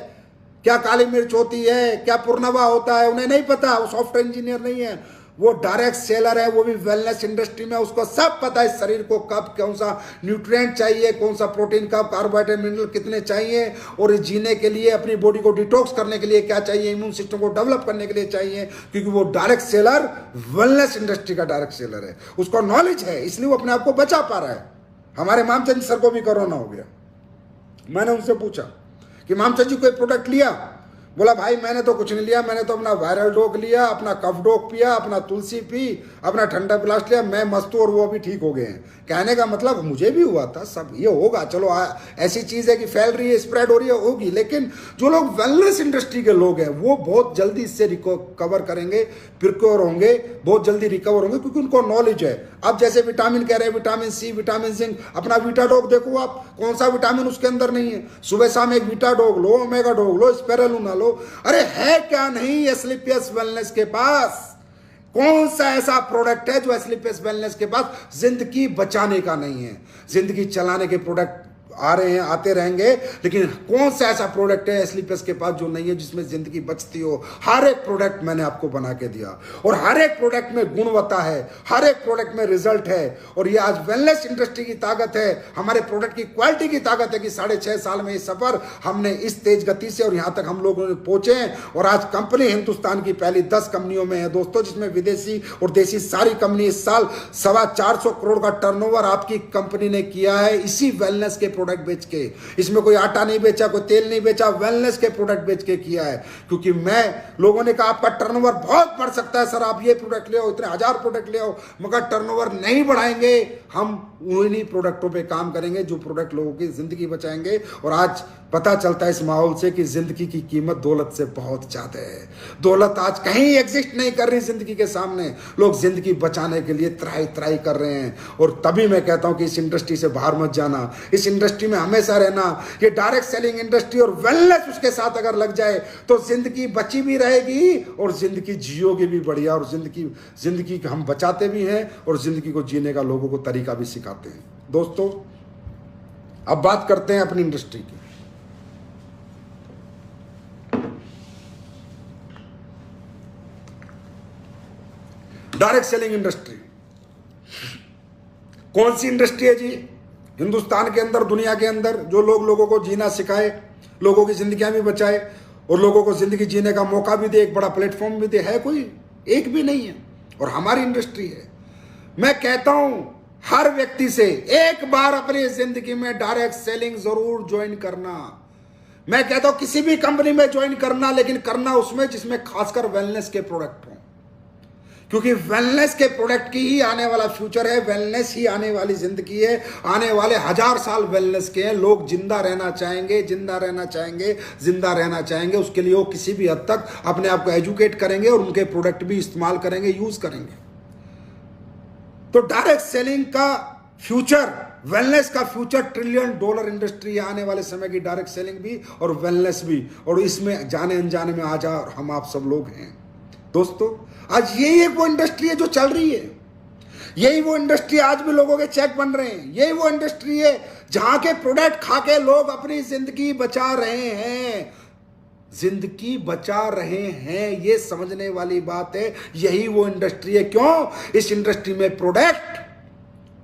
क्या काली मिर्च होती है, क्या पुरनवा होता है, उन्हें नहीं पता। वो सॉफ्टवेयर इंजीनियर नहीं है, वो डायरेक्ट सेलर है, वो भी वेलनेस इंडस्ट्री में। उसको सब पता है शरीर को कब कौन सा न्यूट्रिएंट चाहिए, कौन सा प्रोटीन, कब कार्बोहाइड्रेट, मिनरल कितने चाहिए, और जीने के लिए, अपनी बॉडी को डिटॉक्स करने के लिए क्या चाहिए, इम्यून सिस्टम को डेवलप करने के लिए चाहिए। क्योंकि वो डायरेक्ट सेलर वेलनेस इंडस्ट्री का डायरेक्ट सेलर है, उसको नॉलेज है, इसलिए वो अपने आप को बचा पा रहा है। हमारे मामचंद सर को भी कोरोना हो गया। मैंने उनसे पूछा कि मामचंद जी कोई प्रोडक्ट लिया? बोला भाई मैंने तो कुछ नहीं लिया, मैंने तो अपना वायरल डॉग लिया, अपना कफ डॉग पिया, अपना तुलसी पी, अपना ठंडा ब्लास्ट लिया, मैं मस्त हूं और वो अभी ठीक हो गए हैं। कहने का मतलब मुझे भी हुआ था, सब ये होगा, चलो ऐसी चीज है कि फैल रही है, स्प्रेड हो रही है, होगी। लेकिन जो लोग वेलनेस इंडस्ट्री के लोग हैं वो बहुत जल्दी इससे रिकवर करेंगे, प्रिक्योर होंगे, बहुत जल्दी रिकवर होंगे, क्योंकि उनको नॉलेज है। अब जैसे विटामिन कह रहे हैं, विटामिन सी, विटामिन जिंक, अपना वीटा डॉग देखो आप, कौन सा विटामिन उसके अंदर नहीं है। सुबह शाम एक वीटा डॉग लो, ओमेगा डॉग लो, स्पेरुलिना लो। अरे है क्या नहीं एस्क्लेपियस वेलनेस के पास? कौन सा ऐसा प्रोडक्ट है जो एस्क्लेपियस वेलनेस के पास जिंदगी बचाने का नहीं है? जिंदगी चलाने के प्रोडक्ट आ रहे हैं, आते रहेंगे, लेकिन कौन सा ऐसा प्रोडक्ट है एस्क्लेपियस के पास जो नहीं है, जिसमें जिंदगी बचती हो? हर एक प्रोडक्ट मैंने आपको बना के दिया, और हर एक प्रोडक्ट में गुणवत्ता है, हर एक प्रोडक्ट में रिजल्ट है। और ये आज वेलनेस इंडस्ट्री की ताकत है, हमारे प्रोडक्ट की क्वालिटी की ताकत है कि 6.5 साल में ये सफर हमने इस तेज गति से और यहां तक हम लोग पहुंचे हैं। और आज कंपनी हिंदुस्तान की पहली 10 कंपनियों में है दोस्तों, जिसमें विदेशी और देसी सारी कंपनी। इस साल 425 करोड़ का टर्नओवर आपकी कंपनी ने किया है इसी वेलनेस के प्रोडक्ट बेच के, इसमें कोई आटा नहीं बेचा, कोई तेल नहीं बेचा, वेलनेस के प्रोडक्ट बेच के किया है। क्योंकि लोगों ने कहा आपका टर्नओवर बहुत बढ़ सकता है सर, आप ये प्रोडक्ट ले आओ, इतने 1000 प्रोडक्ट ले आओ, मगर टर्नओवर नहीं बढ़ाएंगे, हम उन्हीं प्रोडक्टों पे काम करेंगे जो प्रोडक्ट लोगों की जिंदगी बचाएंगे। और आज पता चलता है इस माहौल से कि जिंदगी की कीमत दौलत से बहुत ज्यादा है। दौलत आज कहीं एग्जिस्ट नहीं कर रही जिंदगी के सामने, लोग जिंदगी बचाने के लिए त्राई त्राई कर रहे हैं। और तभी मैं कहता हूं कि इस इंडस्ट्री से बाहर मत जाना, इस इंडस्ट्री में हमेशा रहना। ये डायरेक्ट सेलिंग इंडस्ट्री और वेलनेस उसके साथ अगर लग जाए तो जिंदगी बची भी रहेगी और जिंदगी जियोगे भी बढ़िया, और जिंदगी हम बचाते भी हैं और जिंदगी को जीने का लोगों को तरीका भी सिखाते हैं। दोस्तों, अब बात करते हैं अपनी इंडस्ट्री की। डायरेक्ट सेलिंग इंडस्ट्री कौन सी इंडस्ट्री है जी? हिंदुस्तान के अंदर, दुनिया के अंदर जो लोगों को जीना सिखाए, लोगों की जिंदगियां भी बचाए और लोगों को जिंदगी जीने का मौका भी दे, एक बड़ा प्लेटफॉर्म भी दे, है कोई? एक भी नहीं है। और हमारी इंडस्ट्री है। मैं कहता हूं हर व्यक्ति से एक बार अपनी जिंदगी में डायरेक्ट सेलिंग जरूर ज्वाइन करना। मैं कहता हूं किसी भी कंपनी में ज्वाइन करना, लेकिन करना उसमें जिसमें खासकर वेलनेस के प्रोडक्ट हो, क्योंकि वेलनेस के प्रोडक्ट की ही आने वाला फ्यूचर है, वेलनेस ही आने वाली जिंदगी है। आने वाले 1000 साल वेलनेस के हैं। लोग जिंदा रहना चाहेंगे, जिंदा रहना चाहेंगे, जिंदा रहना चाहेंगे। उसके लिए वो किसी भी हद तक अपने आप को एजुकेट करेंगे और उनके प्रोडक्ट भी इस्तेमाल करेंगे, यूज करेंगे। तो डायरेक्ट सेलिंग का फ्यूचर, वेलनेस का फ्यूचर $1 ट्रिलियन इंडस्ट्री है आने वाले समय की, डायरेक्ट सेलिंग भी और वेलनेस भी। और इसमें जाने अनजाने में आज हम आप सब लोग हैं। दोस्तों, आज यही एक वो इंडस्ट्री है जो चल रही है। यही वो इंडस्ट्री आज भी लोगों के चेक बन रहे हैं। यही वो इंडस्ट्री है जहां के प्रोडक्ट खा के लोग अपनी जिंदगी बचा रहे हैं। जिंदगी बचा रहे हैं, ये समझने वाली बात है। यही वो इंडस्ट्री है। क्यों? इस इंडस्ट्री में प्रोडक्ट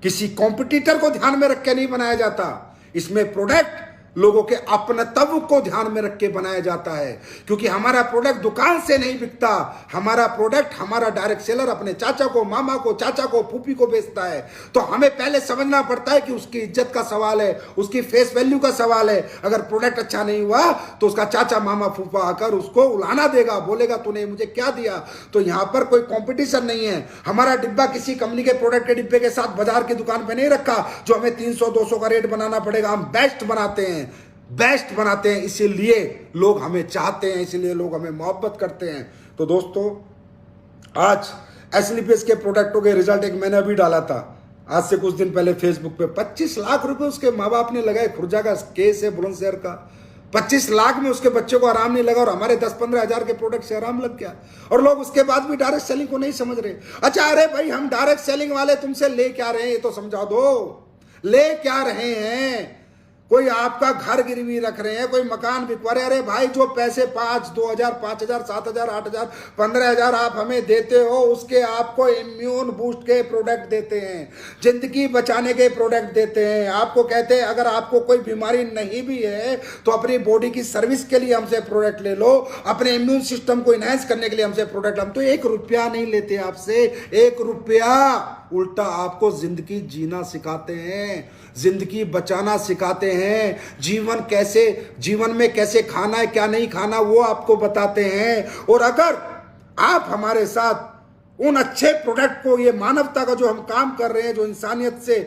किसी कॉम्पिटिटर को ध्यान में रख के नहीं बनाया जाता। इसमें प्रोडक्ट लोगों के अपनत्व को ध्यान में रख के बनाया जाता है। क्योंकि हमारा प्रोडक्ट दुकान से नहीं बिकता, हमारा प्रोडक्ट हमारा डायरेक्ट सेलर अपने चाचा को, मामा को, चाचा को, फूफी को बेचता है। तो हमें पहले समझना पड़ता है कि उसकी इज्जत का सवाल है, उसकी फेस वैल्यू का सवाल है। अगर प्रोडक्ट अच्छा नहीं हुआ तो उसका चाचा, मामा, फूफा आकर उसको उलाना देगा, बोलेगा तूने मुझे क्या दिया। तो यहां पर कोई कंपटीशन नहीं है। हमारा डिब्बा किसी कंपनी के प्रोडक्ट के डिब्बे के साथ बाजार की दुकान पे नहीं रखा जो हमें 300-200 का रेट बनाना पड़ेगा। हम बेस्ट बनाते हैं, बेस्ट बनाते हैं, इसीलिए लोग हमें चाहते हैं, इसीलिए लोग हमें मोहब्बत करते हैं। तो दोस्तों, आज एसलीपीएस के प्रोडक्टों के रिजल्ट एक मैंने अभी डाला था, आज से कुछ दिन पहले फेसबुक पे। 25 लाख रुपए उसके माँ बाप ने लगाए। खुर्जा का केस है बुलंदशहर का। 25 लाख में उसके बच्चे को आराम नहीं लगा और हमारे 10-15 हजार के प्रोडक्ट से आराम लग गया। और लोग उसके बाद भी डायरेक्ट सेलिंग को नहीं समझ रहे। अच्छा, अरे भाई, हम डायरेक्ट सेलिंग वाले तुमसे ले क्या रहे हैं ये तो समझा दो। ले क्या रहे हैं? कोई आपका घर गिरवी रख रहे हैं, कोई मकान बिकवा रहे। अरे भाई, जो पैसे 5, 2000, 5000, 7000, 8000, 15000 आप हमें देते हो, उसके आपको इम्यून बूस्ट के प्रोडक्ट देते हैं, जिंदगी बचाने के प्रोडक्ट देते हैं। आपको कहते हैं अगर आपको कोई बीमारी नहीं भी है तो अपनी बॉडी की सर्विस के लिए हमसे प्रोडक्ट ले लो, अपने इम्यून सिस्टम को इनहेंस करने के लिए हमसे प्रोडक्ट। हम तो 1 रुपया नहीं लेते आपसे, 1 रुपया। उल्टा आपको जिंदगी जीना सिखाते हैं, जिंदगी बचाना सिखाते हैं, जीवन में कैसे खाना है, क्या नहीं खाना, वो आपको बताते हैं। और अगर आप हमारे साथ उन अच्छे प्रोडक्ट को, ये मानवता का जो हम काम कर रहे हैं, जो इंसानियत से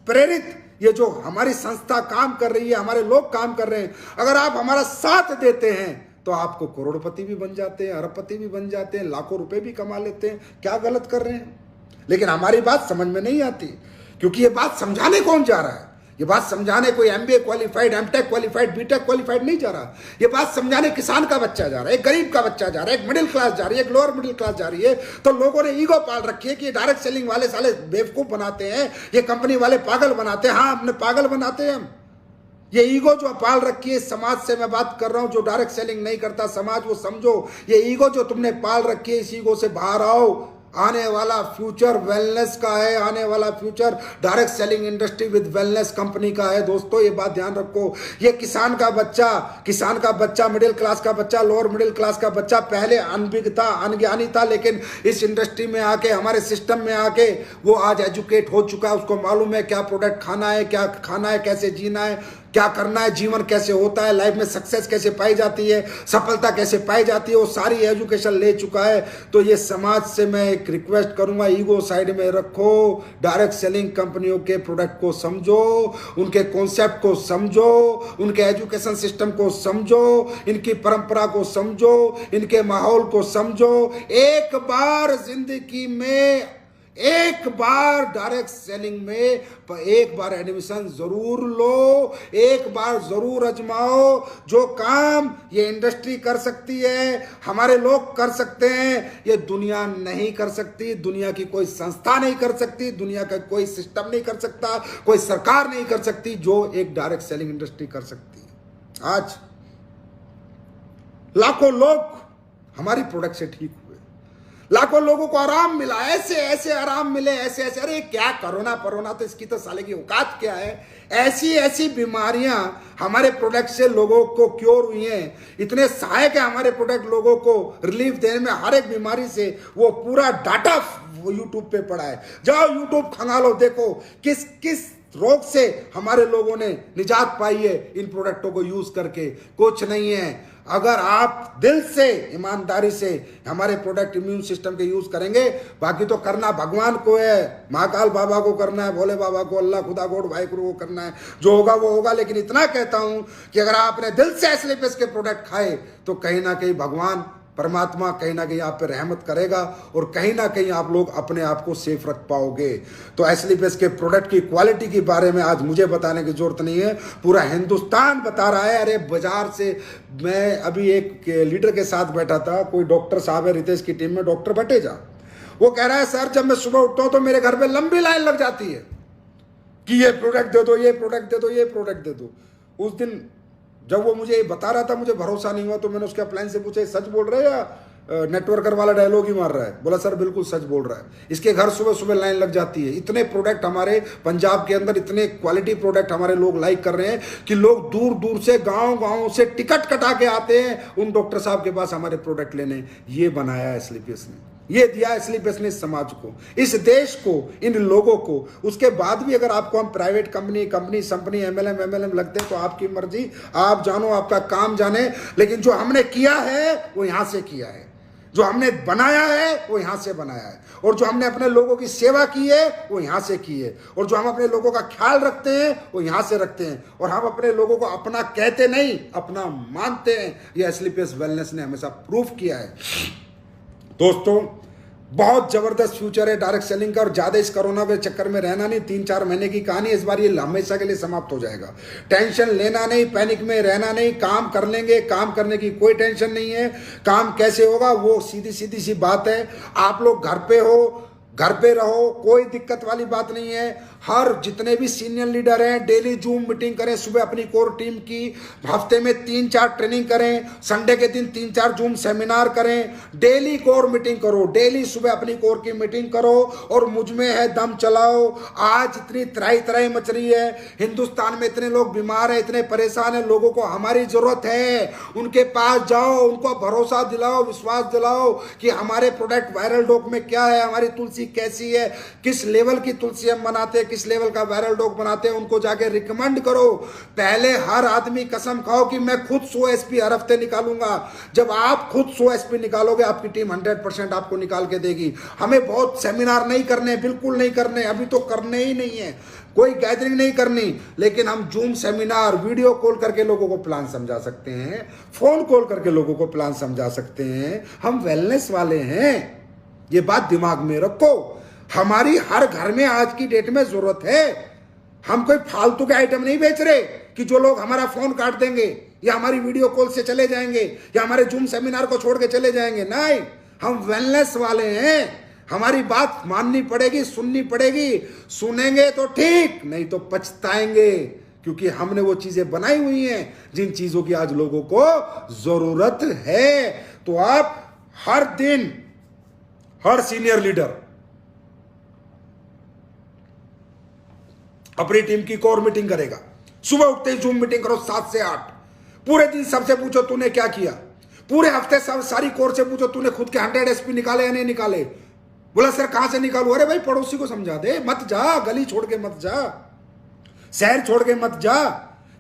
प्रेरित ये जो हमारी संस्था काम कर रही है, हमारे लोग काम कर रहे हैं, अगर आप हमारा साथ देते हैं तो आपको करोड़पति भी बन जाते हैं, अरबपति भी बन जाते हैं, लाखों रुपए भी कमा लेते हैं। क्या गलत कर रहे हैं? लेकिन हमारी बात समझ में नहीं आती, क्योंकि ये बात समझाने कौन जा रहा है? ये बात समझाने कोई MBA qualified, MTech qualified, BTech qualified नहीं जा रहा। ये बात समझाने किसान का बच्चा जा रहा है, एक गरीब का बच्चा जा रहा है, एक मिडिल क्लास जा रही है, एक लोअर मिडिल क्लास जा रही है। तो लोगों ने ईगो पाल रखी है कि डायरेक्ट सेलिंग वाले साले बेवकूफ बनाते हैं, ये कंपनी वाले पागल बनाते हैं। हाँ, अपने पागल बनाते हैं हम। ये ईगो जो पाल रखी है, समाज से मैं बात कर रहा हूं जो डायरेक्ट सेलिंग नहीं करता समाज, वो समझो ये ईगो जो तुमने पाल रखी है, इस ईगो से बाहर आओ। आने वाला फ्यूचर वेलनेस का है, आने वाला future direct selling industry with wellness company का है। दोस्तों ये बात ध्यान रखो, ये किसान का बच्चा, मिडिल क्लास का बच्चा, लोअर मिडिल क्लास का बच्चा पहले अनभिज्ञ था, अनज्ञानी था, लेकिन इस इंडस्ट्री में आके, हमारे सिस्टम में आके वो आज एजुकेट हो चुका है। उसको मालूम है क्या प्रोडक्ट खाना है, क्या खाना है, कैसे जीना है, क्या करना है, जीवन कैसे होता है, लाइफ में सक्सेस कैसे पाई जाती है, सफलता कैसे पाई जाती है, वो सारी एजुकेशन ले चुका है। तो ये समाज से मैं एक रिक्वेस्ट करूंगा, ईगो साइड में रखो, डायरेक्ट सेलिंग कंपनियों के प्रोडक्ट को समझो, उनके कॉन्सेप्ट को समझो, उनके एजुकेशन सिस्टम को समझो, इनकी परंपरा को समझो, इनके माहौल को समझो। एक बार जिंदगी में, एक बार डायरेक्ट सेलिंग में एक बार एडमिशन जरूर लो, एक बार जरूर आजमाओ। जो काम ये इंडस्ट्री कर सकती है, हमारे लोग कर सकते हैं, ये दुनिया नहीं कर सकती, दुनिया की कोई संस्था नहीं कर सकती, दुनिया का कोई सिस्टम नहीं कर सकता, कोई सरकार नहीं कर सकती, जो एक डायरेक्ट सेलिंग इंडस्ट्री कर सकती है। आज लाखों लोग हमारी प्रोडक्ट से ठीक, लाखों लोगों को आराम मिला, ऐसे ऐसे आराम मिले, ऐसे ऐसे। अरे क्या कोरोना तो इसकी तो साले की औकात क्या है। ऐसी ऐसी बीमारियां हमारे प्रोडक्ट से लोगों को क्योर हुई हैं, इतने सहायक है हमारे प्रोडक्ट लोगों को रिलीफ देने में। हर एक बीमारी से वो पूरा डाटा यूट्यूब पे पड़ा है, जाओ यूट्यूब खंगालो, देखो किस किस रोग से हमारे लोगों ने निजात पाई है इन प्रोडक्टों को यूज करके। कुछ नहीं है, अगर आप दिल से, ईमानदारी से हमारे प्रोडक्ट इम्यून सिस्टम के यूज करेंगे। बाकी तो करना भगवान को है, महाकाल बाबा को करना है, भोले बाबा को, अल्लाह खुदा गॉड वाहिगुरु को करना है, जो होगा वो होगा। लेकिन इतना कहता हूं कि अगर आपने दिल से एस्लीपिस के प्रोडक्ट खाए तो कहीं ना कहीं भगवान परमात्मा कहीं ना कहीं आप पे रहमत करेगा और कहीं ना कहीं आप लोग अपने आप को सेफ रख पाओगे। तो एस्लीपिस के प्रोडक्ट की क्वालिटी के बारे में आज मुझे बताने की जरूरत नहीं है, पूरा हिंदुस्तान बता रहा है। अरे बाजार से, मैं अभी एक लीडर के साथ बैठा था, कोई डॉक्टर साहब है रितेश की टीम में, डॉक्टर भटेजा, वो कह रहा है सर जब मैं सुबह उठता हूं तो मेरे घर पे लंबी लाइन लग जाती है कि ये प्रोडक्ट दे दो, ये प्रोडक्ट दे दो, ये प्रोडक्ट दे दो। उस दिन जब वो मुझे बता रहा था मुझे भरोसा नहीं हुआ, तो मैंने उसके अपलाइन से पूछा सच बोल रहे हैं या नेटवर्कर वाला डायलॉग ही मार रहा है? बोला सर बिल्कुल सच बोल रहा है। इसके घर सुबह सुबह लाइन लग जाती है। इतने प्रोडक्ट हमारे पंजाब के अंदर, इतने क्वालिटी प्रोडक्ट हमारे लोग लाइक कर रहे हैं कि लोग दूर दूर से, गांव से टिकट कटा के आते हैं उन डॉक्टर साहब के पास हमारे प्रोडक्ट लेने। ये बनाया है एस्लीपियस ने, ये दिया एस्लीपियस ने इस समाज को, इस देश को, इन लोगों को। उसके बाद भी अगर आपको हम प्राइवेट कंपनी एमएलएम लगते हैं तो आपकी मर्जी, आप जानो, आपका काम जाने। लेकिन जो हमने किया है वो यहां से किया है, जो हमने बनाया है वो यहां से बनाया है, और जो हमने अपने लोगों की सेवा की है वो यहां से की है, और जो हम अपने लोगों का ख्याल रखते हैं वो यहां से रखते हैं। और हम अपने लोगों को अपना कहते नहीं, अपना मानते हैं। ये एस्लीपियस वेलनेस ने हमेशा प्रूव किया है। दोस्तों बहुत जबरदस्त फ्यूचर है डायरेक्ट सेलिंग का, और ज्यादा इस कोरोना के चक्कर में रहना नहीं। 3-4 महीने की कहानी, इस बार ये हमेशा के लिए समाप्त हो जाएगा। टेंशन लेना नहीं, पैनिक में रहना नहीं, काम कर लेंगे, काम करने की कोई टेंशन नहीं है। काम कैसे होगा वो सीधी सी बात है। आप लोग घर पे हो, घर पे रहो, कोई दिक्कत वाली बात नहीं है। हर जितने भी सीनियर लीडर हैं डेली जूम मीटिंग करें सुबह अपनी कोर टीम की, हफ्ते में 3-4 ट्रेनिंग करें, संडे के दिन 3-4 जूम सेमिनार करें, डेली कोर मीटिंग करो, डेली सुबह अपनी कोर की मीटिंग करो और मुझ में है दम चलाओ। आज इतनी तराई मच रही है, हिंदुस्तान में इतने लोग बीमार हैं, इतने परेशान हैं, लोगों को हमारी जरूरत है। उनके पास जाओ, उनको भरोसा दिलाओ, विश्वास दिलाओ कि हमारे प्रोडक्ट वायरल डॉक में क्या है, हमारी तुलसी कैसी है, किस लेवल की तुलसी हम बनाते हैं, किस लेवल का वायरल डॉग बनाते हैं, उनको जाके रिकमेंड करो। पहले हर आदमी कसम खाओ कि मैं खुद 100 एसपी हर हफ्ते निकालूंगा। जब आप खुद 100 एसपी निकालोगे आपकी टीम 100% आपको निकाल के देगी। हमें बहुत सेमिनार नहीं करने, बिल्कुल नहीं करने, अभी तो करने ही नहीं है, कोई गैदरिंग नहीं करनी। लेकिन हम जूम सेमिनार, वीडियो कॉल करके लोगों को प्लान समझा सकते हैं, फोन कॉल करके लोगों को प्लान समझा सकते हैं। हम वेलनेस वाले हैं, ये बात दिमाग में रखो। हमारी हर घर में आज की डेट में जरूरत है। हम कोई फालतू के आइटम नहीं बेच रहे कि जो लोग हमारा फोन काट देंगे या हमारी वीडियो कॉल से चले जाएंगे या हमारे जूम सेमिनार को छोड़ के चले जाएंगे। नहीं, हम वेलनेस वाले हैं। हमारी बात माननी पड़ेगी, सुननी पड़ेगी। सुनेंगे तो ठीक, नहीं तो पछताएंगे, क्योंकि हमने वो चीजें बनाई हुई हैं जिन चीजों की आज लोगों को जरूरत है। तो आप हर दिन हर सीनियर लीडर अपनी टीम की कोर मीटिंग करेगा। सुबह उठते ही जूम मीटिंग करो 7 से 8। पूरे दिन सबसे पूछो तूने क्या किया। पूरे हफ्ते सारी कोर से पूछो तूने खुद के 100 एसपी निकाले या नहीं निकाले। बोला सर कहां से निकालू। अरे भाई पड़ोसी को समझा दे, मत जा, गली छोड़ के मत जा, शहर छोड़ के मत जा।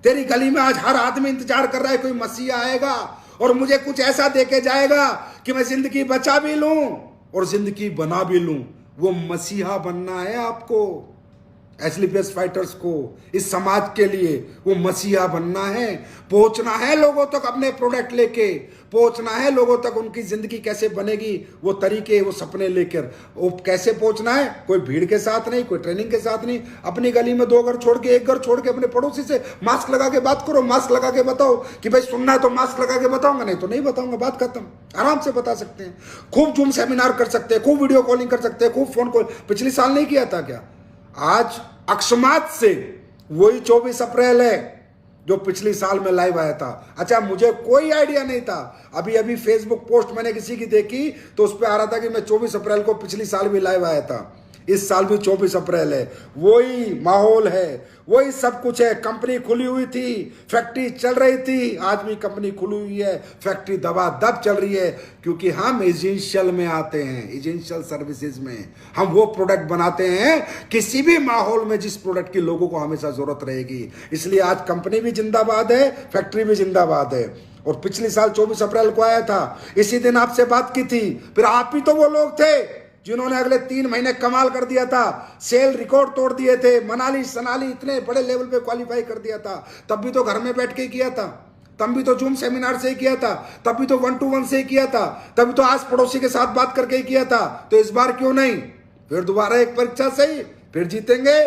तेरी गली में आज हर आदमी इंतजार कर रहा है कोई मसीहा आएगा और मुझे कुछ ऐसा देके जाएगा कि मैं जिंदगी बचा भी लूं और जिंदगी बना भी लूं। वो मसीहा बनना है आपको, एसलीपीएस फाइटर्स को, इस समाज के लिए वो मसीहा बनना है। पहुंचना है लोगों तक अपने प्रोडक्ट लेके, पहुंचना है लोगों तक उनकी जिंदगी कैसे बनेगी, वो तरीके, वो सपने लेकर। वो कैसे पहुंचना है, कोई भीड़ के साथ नहीं, कोई ट्रेनिंग के साथ नहीं। अपनी गली में 2 घर छोड़ के, 1 घर छोड़ के अपने पड़ोसी से मास्क लगा के बात करो। मास्क लगा के बताओ कि भाई सुनना है तो मास्क लगा के बताऊंगा, नहीं तो नहीं बताऊंगा, बात खत्म। आराम से बता सकते हैं। खूब जूम सेमिनार कर सकते हैं, खूब वीडियो कॉलिंग कर सकते हैं, खूब फोन कॉल। पिछले साल नहीं किया था क्या? आज अक्षमात से वही 24 अप्रैल है जो पिछली साल में लाइव आया था। अच्छा, मुझे कोई आइडिया नहीं था। अभी अभी फेसबुक पोस्ट मैंने किसी की देखी तो उस पर आ रहा था कि मैं 24 अप्रैल को पिछली साल भी लाइव आया था। इस साल भी 24 अप्रैल है। वही माहौल है, वही सब कुछ है। कंपनी खुली हुई थी, फैक्ट्री चल रही थी, आज भी कंपनी खुली हुई है, फैक्ट्री दबादब चल रही है। क्योंकि हम एजेंशियल में आते हैं, एजेंशियल सर्विसेज में हम वो प्रोडक्ट बनाते हैं किसी भी माहौल में जिस प्रोडक्ट की लोगों को हमेशा जरूरत रहेगी। इसलिए आज कंपनी भी जिंदाबाद है, फैक्ट्री भी जिंदाबाद है। और पिछले साल 24 अप्रैल को आया था, इसी दिन आपसे बात की थी। फिर आप ही तो वो लोग थे जिन्होंने अगले 3 महीने कमाल कर दिया था, सेल रिकॉर्ड तोड़ दिए थे, मनाली सनाली इतने बड़े लेवल पे क्वालिफाई कर दिया था। तब भी तो घर में बैठ के किया था, तब भी तो जूम सेमिनार से ही किया था, तब भी तो 1-to-1 से ही किया था, तभी तो आज पड़ोसी के साथ बात करके ही किया था। तो इस बार क्यों नहीं? फिर दोबारा एक परीक्षा सही, फिर जीतेंगे,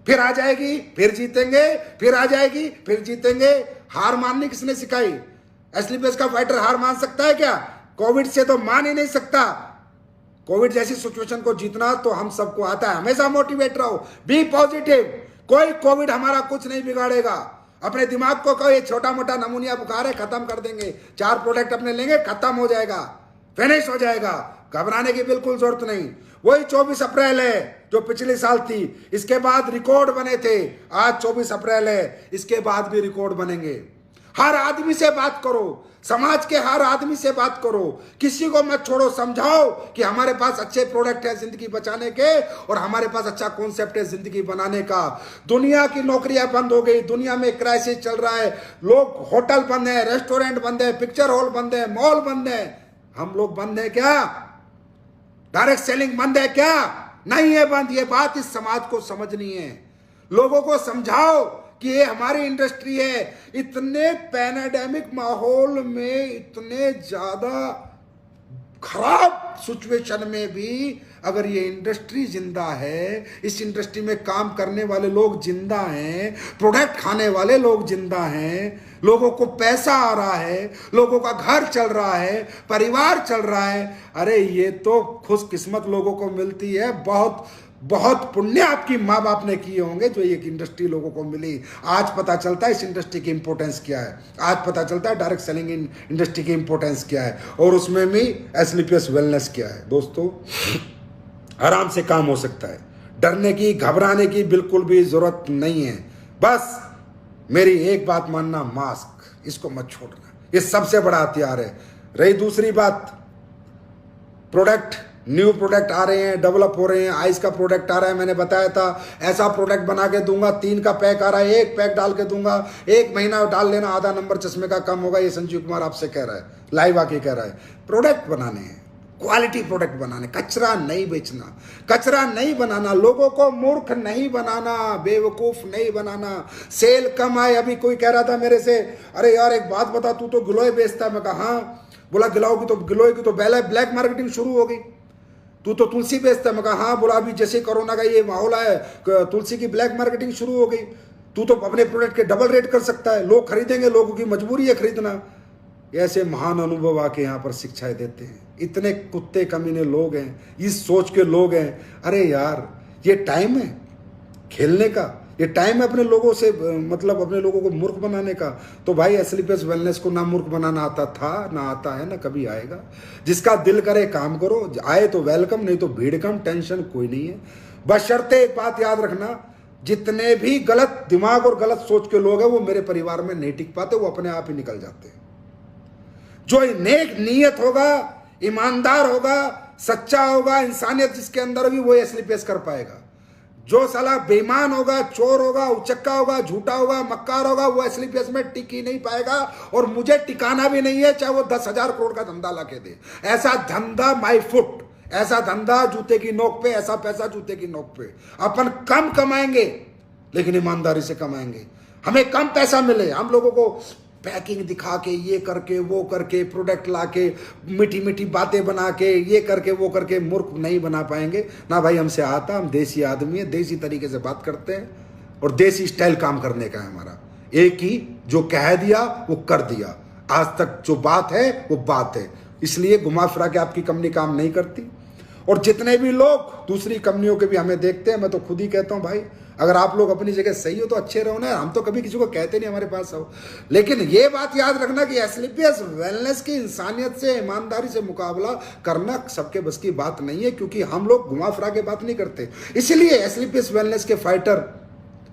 फिर आ जाएगी, फिर जीतेंगे, फिर आ जाएगी, फिर जीतेंगे। हार माननी किसने सिखाई? एसलीपीएस का फाइटर हार मान सकता है क्या? कोविड से तो मान ही नहीं सकता। कोविड जैसी सिचुएशन को जीतना तो हम सबको आता है। हमेशा मोटिवेट रहो, बी पॉजिटिव। कोई कोविड हमारा कुछ नहीं बिगाड़ेगा। अपने दिमाग को कहो ये छोटा मोटा नमूनिया बुखार है, खत्म कर देंगे। 4 प्रोडक्ट अपने लेंगे, खत्म हो जाएगा, फिनिश हो जाएगा। घबराने की बिल्कुल जरूरत नहीं। वही 24 अप्रैल है जो पिछले साल थी। इसके बाद रिकॉर्ड बने थे, आज 24 अप्रैल है, इसके बाद भी रिकॉर्ड बनेंगे। हर आदमी से बात करो, समाज के हर आदमी से बात करो, किसी को मत छोड़ो। समझाओ कि हमारे पास अच्छे प्रोडक्ट है जिंदगी बचाने के और हमारे पास अच्छा कॉन्सेप्ट है जिंदगी बनाने का। दुनिया की नौकरियां बंद हो गई, दुनिया में क्राइसिस चल रहा है, लोग होटल बंद है, रेस्टोरेंट बंद है, पिक्चर हॉल बंद है, मॉल बंद है। हम लोग बंद है क्या? डायरेक्ट सेलिंग बंद है क्या? नहीं है बंद। ये बात इस समाज को समझनी है। लोगों को समझाओ कि ये हमारी इंडस्ट्री है। इतने पैंडेमिक माहौल में, इतने ज्यादा खराब सिचुएशन में भी अगर ये इंडस्ट्री जिंदा है, इस इंडस्ट्री में काम करने वाले लोग जिंदा हैं, प्रोडक्ट खाने वाले लोग जिंदा हैं, लोगों को पैसा आ रहा है, लोगों का घर चल रहा है, परिवार चल रहा है। अरे ये तो खुशकिस्मत लोगों को मिलती है। बहुत बहुत पुण्य आपकी माँ बाप ने किए होंगे जो एक इंडस्ट्री लोगों को मिली। आज पता चलता है इस इंडस्ट्री की इंपॉर्टेंस क्या है, आज पता चलता है डायरेक्ट सेलिंग इंडस्ट्री की इंपॉर्टेंस क्या है और उसमें भी एसलीपीएस वेलनेस क्या है। दोस्तों, आराम से काम हो सकता है, डरने की, घबराने की बिल्कुल भी जरूरत नहीं है। बस मेरी एक बात मानना, मास्क, इसको मत छोड़ना, ये सबसे बड़ा हथियार है। रही दूसरी बात, प्रोडक्ट, न्यू प्रोडक्ट आ रहे हैं, डेवलप हो रहे हैं। आइस का प्रोडक्ट आ रहा है, मैंने बताया था ऐसा प्रोडक्ट बना के दूंगा। 3 का पैक आ रहा है, 1 पैक डाल के दूंगा, 1 महीना डाल लेना, आधा नंबर चश्मे का कम होगा। ये संजीव कुमार आपसे कह रहा है, लाइव आके कह रहा है। प्रोडक्ट बनाने हैं, क्वालिटी प्रोडक्ट बनाने, कचरा नहीं बेचना, कचरा नहीं बनाना, लोगों को मूर्ख नहीं बनाना, बेवकूफ नहीं बनाना। सेल कम आए, अभी कोई कह रहा था मेरे से, अरे यार एक बात बता, तू तो गिलोय बेचता है। मैं कहा हाँ। बोला गिलोय की तो ब्लैक मार्केटिंग शुरू हो गई। तू तो तुलसी बेचता है। मैं कहा हाँ। बोला अभी जैसे कोरोना का ये माहौल है, तुलसी की ब्लैक मार्केटिंग शुरू हो गई। तू तो अपने प्रोडक्ट के डबल रेट कर सकता है, लोग खरीदेंगे, लोगों की मजबूरी है खरीदना। ऐसे महान अनुभव आके यहाँ पर शिक्षाएं देते हैं। इतने कुत्ते कमीने लोग हैं, इस सोच के लोग हैं। अरे यार, ये टाइम है खेलने का, ये टाइम है अपने लोगों से मतलब अपने लोगों को मूर्ख बनाने का। तो भाई एसएलपीएस वेलनेस को ना मूर्ख बनाना आता था, ना आता है, ना कभी आएगा। जिसका दिल करे काम करो, आए तो वेलकम, नहीं तो भीड़ कम, टेंशन कोई नहीं है। बशर्ते एक बात याद रखना, जितने भी गलत दिमाग और गलत सोच के लोग हैं वो मेरे परिवार में नहीं टिक पाते, वो अपने आप ही निकल जाते हैं। जो नेक नीयत होगा, ईमानदार होगा, सच्चा होगा, इंसानियत जिसके अंदर होगी, वो एसएलपीएस कर पाएगा। जो साला बेईमान होगा, चोर होगा, उचक्का होगा, झूठा होगा, मक्कार होगा, वो एसएलपीएस में टिक ही नहीं पाएगा। और मुझे टिकाना भी नहीं है, चाहे वो 10,000 करोड़ का धंधा ला के दे। ऐसा धंधा माई फुट, ऐसा धंधा जूते की नोक पे, ऐसा पैसा जूते की नोक पे। अपन कम कमाएंगे लेकिन ईमानदारी से कमाएंगे। हमें कम पैसा मिले, हम लोगों को पैकिंग दिखा के, ये करके, वो करके, प्रोडक्ट ला के, मीठी मीठी बातें बना के, ये करके, वो करके मूर्ख नहीं बना पाएंगे ना भाई। हमसे आता, हम देसी आदमी है, देसी तरीके से बात करते हैं और देसी स्टाइल काम करने का है हमारा। एक ही जो कह दिया वो कर दिया, आज तक जो बात है वो बात है। इसलिए घुमा फिरा के आपकी कंपनी काम नहीं करती। और जितने भी लोग दूसरी कंपनियों के भी हमें देखते हैं, मैं तो खुद ही कहता हूं भाई, अगर आप लोग अपनी जगह सही हो तो अच्छे रहो ना। हम तो कभी किसी को कहते नहीं हमारे पास आओ, लेकिन ये बात याद रखना कि एसएलपीएस वेलनेस की इंसानियत से, ईमानदारी से मुकाबला करना सबके बस की बात नहीं है, क्योंकि हम लोग घुमा फिरा के बात नहीं करते। इसीलिए एसएलपीएस वेलनेस के फाइटर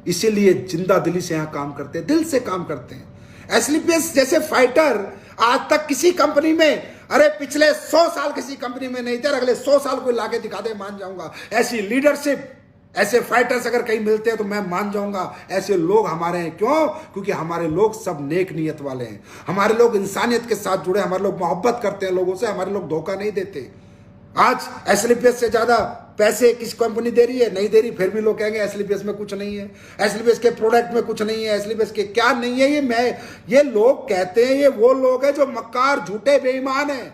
इसीलिए जिंदा दिली से यहाँ काम करते हैं, दिल से काम करते हैं। एसएलपीएस जैसे फाइटर आज तक किसी कंपनी में, अरे पिछले 100 साल किसी कंपनी में नहीं थे, अगले 100 साल कोई लाके दिखा दे मान जाऊंगा। ऐसी लीडरशिप, ऐसे फाइटर्स अगर कहीं मिलते हैं तो मैं मान जाऊंगा ऐसे लोग हमारे हैं। क्यों? क्योंकि हमारे लोग सब नेक नीयत वाले हैं, हमारे लोग इंसानियत के साथ जुड़े, हमारे लोग मोहब्बत करते हैं लोगों से, हमारे लोग धोखा नहीं देते। आज एसएलपीएस से ज्यादा पैसे किस कंपनी दे रही है? नहीं दे रही, फिर भी लोग कहेंगे एसएलपीएस में कुछ नहीं है, एसएलपीएस के प्रोडक्ट में कुछ नहीं है, एसएलपीएस के क्या नहीं है। ये लोग कहते हैं, ये वो लोग हैं जो मक्कार, झूठे, बेईमान हैं।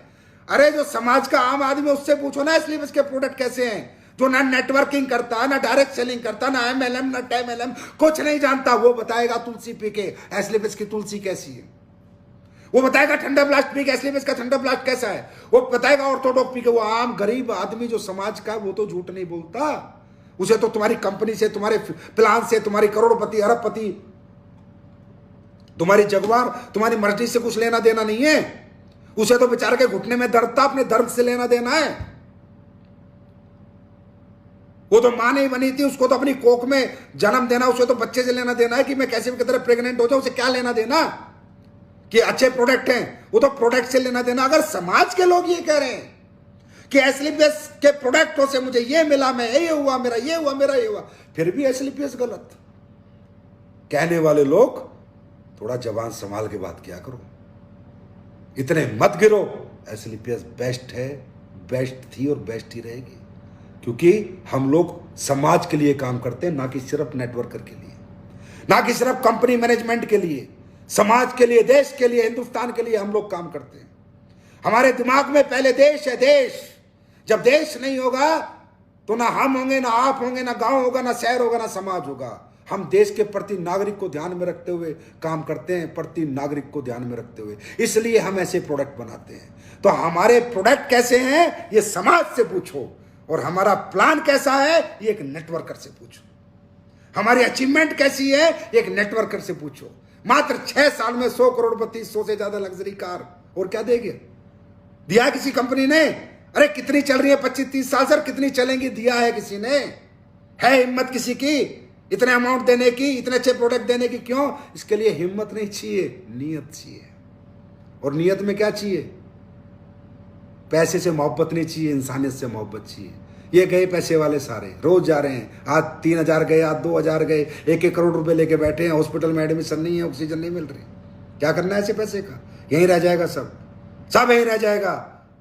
अरे जो समाज का आम आदमी, उससे पूछो ना एसएलपीएस के प्रोडक्ट कैसे हैं। जो ना नेटवर्किंग करता, ना डायरेक्ट सेलिंग करता, ना एमएलएम, ना टेमएलएम, कुछ नहीं जानता, वो बताएगा तुलसी पी के एसएलपीएस की तुलसी कैसी है। वो बताएगा ठंडा ब्लास्ट पी के एसएलपीएस का ठंडा ब्लास्ट कैसा है। वो बताएगा ऑर्थोडॉक्स पी के। वो आम गरीब आदमी जो समाज का, वो तो झूठ नहीं बोलता। उसे तो तुम्हारी कंपनी से, तुम्हारे प्लान से, तुम्हारी करोड़पति, अरबपति, तुम्हारी जगवार, तुम्हारी मर्जी से कुछ लेना देना नहीं है। उसे तो बेचारे के घुटने में दर्द था, अपने दर्द से लेना देना है। वो तो मां नहीं बनी थी, उसको तो अपनी कोख में जन्म देना, उसे तो बच्चे से लेना देना है कि मैं कैसे भी तरह प्रेग्नेंट हो जाऊं। उसे क्या लेना देना कि अच्छे प्रोडक्ट हैं, वो तो प्रोडक्ट से लेना देना। अगर समाज के लोग ये कह रहे हैं कि एसएलपीएस के प्रोडक्टों से मुझे ये मिला, मैं ये हुआ, मेरा ये हुआ, मेरा ये हुआ, फिर भी एसएलपीएस गलत कहने वाले लोग, थोड़ा जबान संभाल के बात किया करो, इतने मत गिरो। एसएलपीएस बेस्ट है, बेस्ट थी और बेस्ट ही रहेगी, क्योंकि हम लोग समाज के लिए काम करते हैं, ना कि सिर्फ नेटवर्कर के लिए, ना कि सिर्फ कंपनी मैनेजमेंट के लिए। समाज के लिए, देश के लिए, हिंदुस्तान के लिए हम लोग काम करते हैं। हमारे दिमाग में पहले देश है, देश। जब देश नहीं होगा तो ना हम होंगे, ना आप होंगे, ना गांव होगा, ना शहर होगा, ना समाज होगा। हम देश के प्रति नागरिक को ध्यान में रखते हुए काम करते हैं, प्रति नागरिक को ध्यान में रखते हुए, इसलिए हम ऐसे प्रोडक्ट बनाते हैं। तो हमारे प्रोडक्ट कैसे हैं ये समाज से पूछो, और हमारा प्लान कैसा है ये एक नेटवर्कर से पूछो। हमारी अचीवमेंट कैसी है एक नेटवर्कर से पूछो। मात्र 6 साल में 100 करोड़पति, 100 से ज्यादा लग्जरी कार, और क्या देंगे? दिया किसी कंपनी ने? अरे कितनी चल रही है 25-30 साल सर, कितनी चलेंगी? दिया है किसी ने? है हिम्मत किसी की इतने अमाउंट देने की, इतने अच्छे प्रोडक्ट देने की? क्यों? इसके लिए हिम्मत नहीं चाहिए, नीयत चाहिए। और नीयत में क्या चाहिए? पैसे से मोहब्बत नहीं चाहिए, इंसानियत से मोहब्बत चाहिए। ये गए पैसे वाले सारे, रोज जा रहे हैं, आज 3,000 गए, आज 2,000 गए, 1-1 करोड़ रुपए लेके बैठे हैं, हॉस्पिटल में एडमिशन नहीं है, ऑक्सीजन नहीं मिल रही। क्या करना है ऐसे पैसे का? यहीं रह जाएगा, सब सब यहीं रह जाएगा।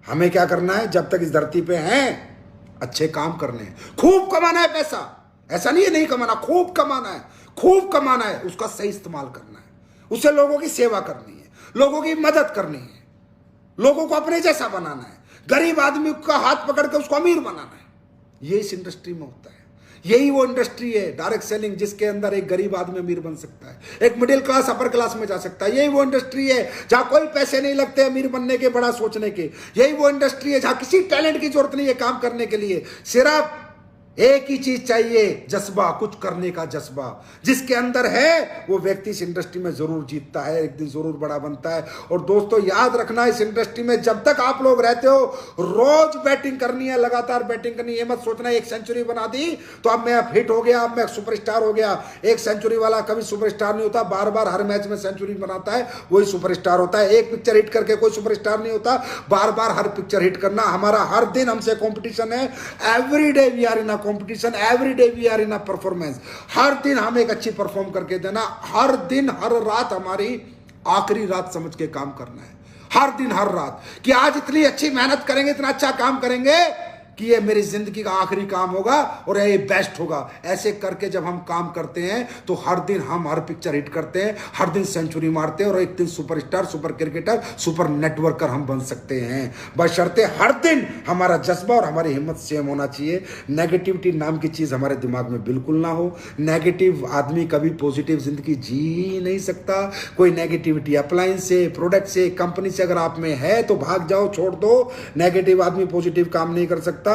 हमें क्या करना है? जब तक इस धरती पे हैं, अच्छे काम करने हैं, खूब कमाना है पैसा। ऐसा नहीं है नहीं कमाना, खूब कमाना है, खूब कमाना है, उसका सही इस्तेमाल करना है, उससे लोगों की सेवा करनी है, लोगों की मदद करनी है, लोगों को अपने जैसा बनाना है, गरीब आदमी का हाथ पकड़ के उसको अमीर बनाना है। ये इस इंडस्ट्री में होता है। यही वो इंडस्ट्री है डायरेक्ट सेलिंग, जिसके अंदर एक गरीब आदमी अमीर बन सकता है, एक मिडिल क्लास अपर क्लास में जा सकता है। यही वो इंडस्ट्री है जहां कोई पैसे नहीं लगते अमीर बनने के, बड़ा सोचने के। यही वो इंडस्ट्री है जहां किसी टैलेंट की जरूरत नहीं है काम करने के लिए, सिर्फ एक ही चीज चाहिए, जज्बा, कुछ करने का जज्बा। जिसके अंदर है वो व्यक्ति इस इंडस्ट्री में जरूर जीतता है, एक दिन जरूर बड़ा बनता है। और दोस्तों याद रखना, इस इंडस्ट्री में जब तक आप लोग रहते हो, रोज बैटिंग करनी है, लगातार बैटिंग करनी है। ये मत सोचना एक सेंचुरी बना दी तो अब मैं हिट हो गया, अब मैं सुपरस्टार हो गया। एक सेंचुरी वाला कभी सुपरस्टार नहीं होता, बार बार हर मैच में सेंचुरी बनाता है वही सुपरस्टार होता है। एक पिक्चर हिट करके कोई सुपरस्टार नहीं होता, बार बार हर पिक्चर हिट करना। हमारा हर दिन हमसे कॉम्पिटिशन है, every day we are in competition, every day we are in a performance. हर दिन हम एक अच्छी परफॉर्म करके देना, हर दिन हर रात हमारी आखिरी रात समझ के काम करना है। हर दिन हर रात कि आज इतनी अच्छी मेहनत करेंगे, इतना अच्छा काम करेंगे कि ये मेरी जिंदगी का आखिरी काम होगा और ये बेस्ट होगा। ऐसे करके जब हम काम करते हैं तो हर दिन हम हर पिक्चर हिट करते हैं, हर दिन सेंचुरी मारते हैं और एक दिन superstar, super cricketer, super networker हम बन सकते हैं। बशर्ते हर दिन हमारा जज्बा और हमारी हिम्मत सेम होना चाहिए। नेगेटिविटी नाम की चीज हमारे दिमाग में बिल्कुल ना हो। नेगेटिव आदमी कभी पॉजिटिव जिंदगी जी नहीं सकता। कोई नेगेटिविटी अप्लायंस से, प्रोडक्ट से, कंपनी से अगर आप में है तो भाग जाओ, छोड़ दो। नेगेटिव आदमी पॉजिटिव काम नहीं कर सकता,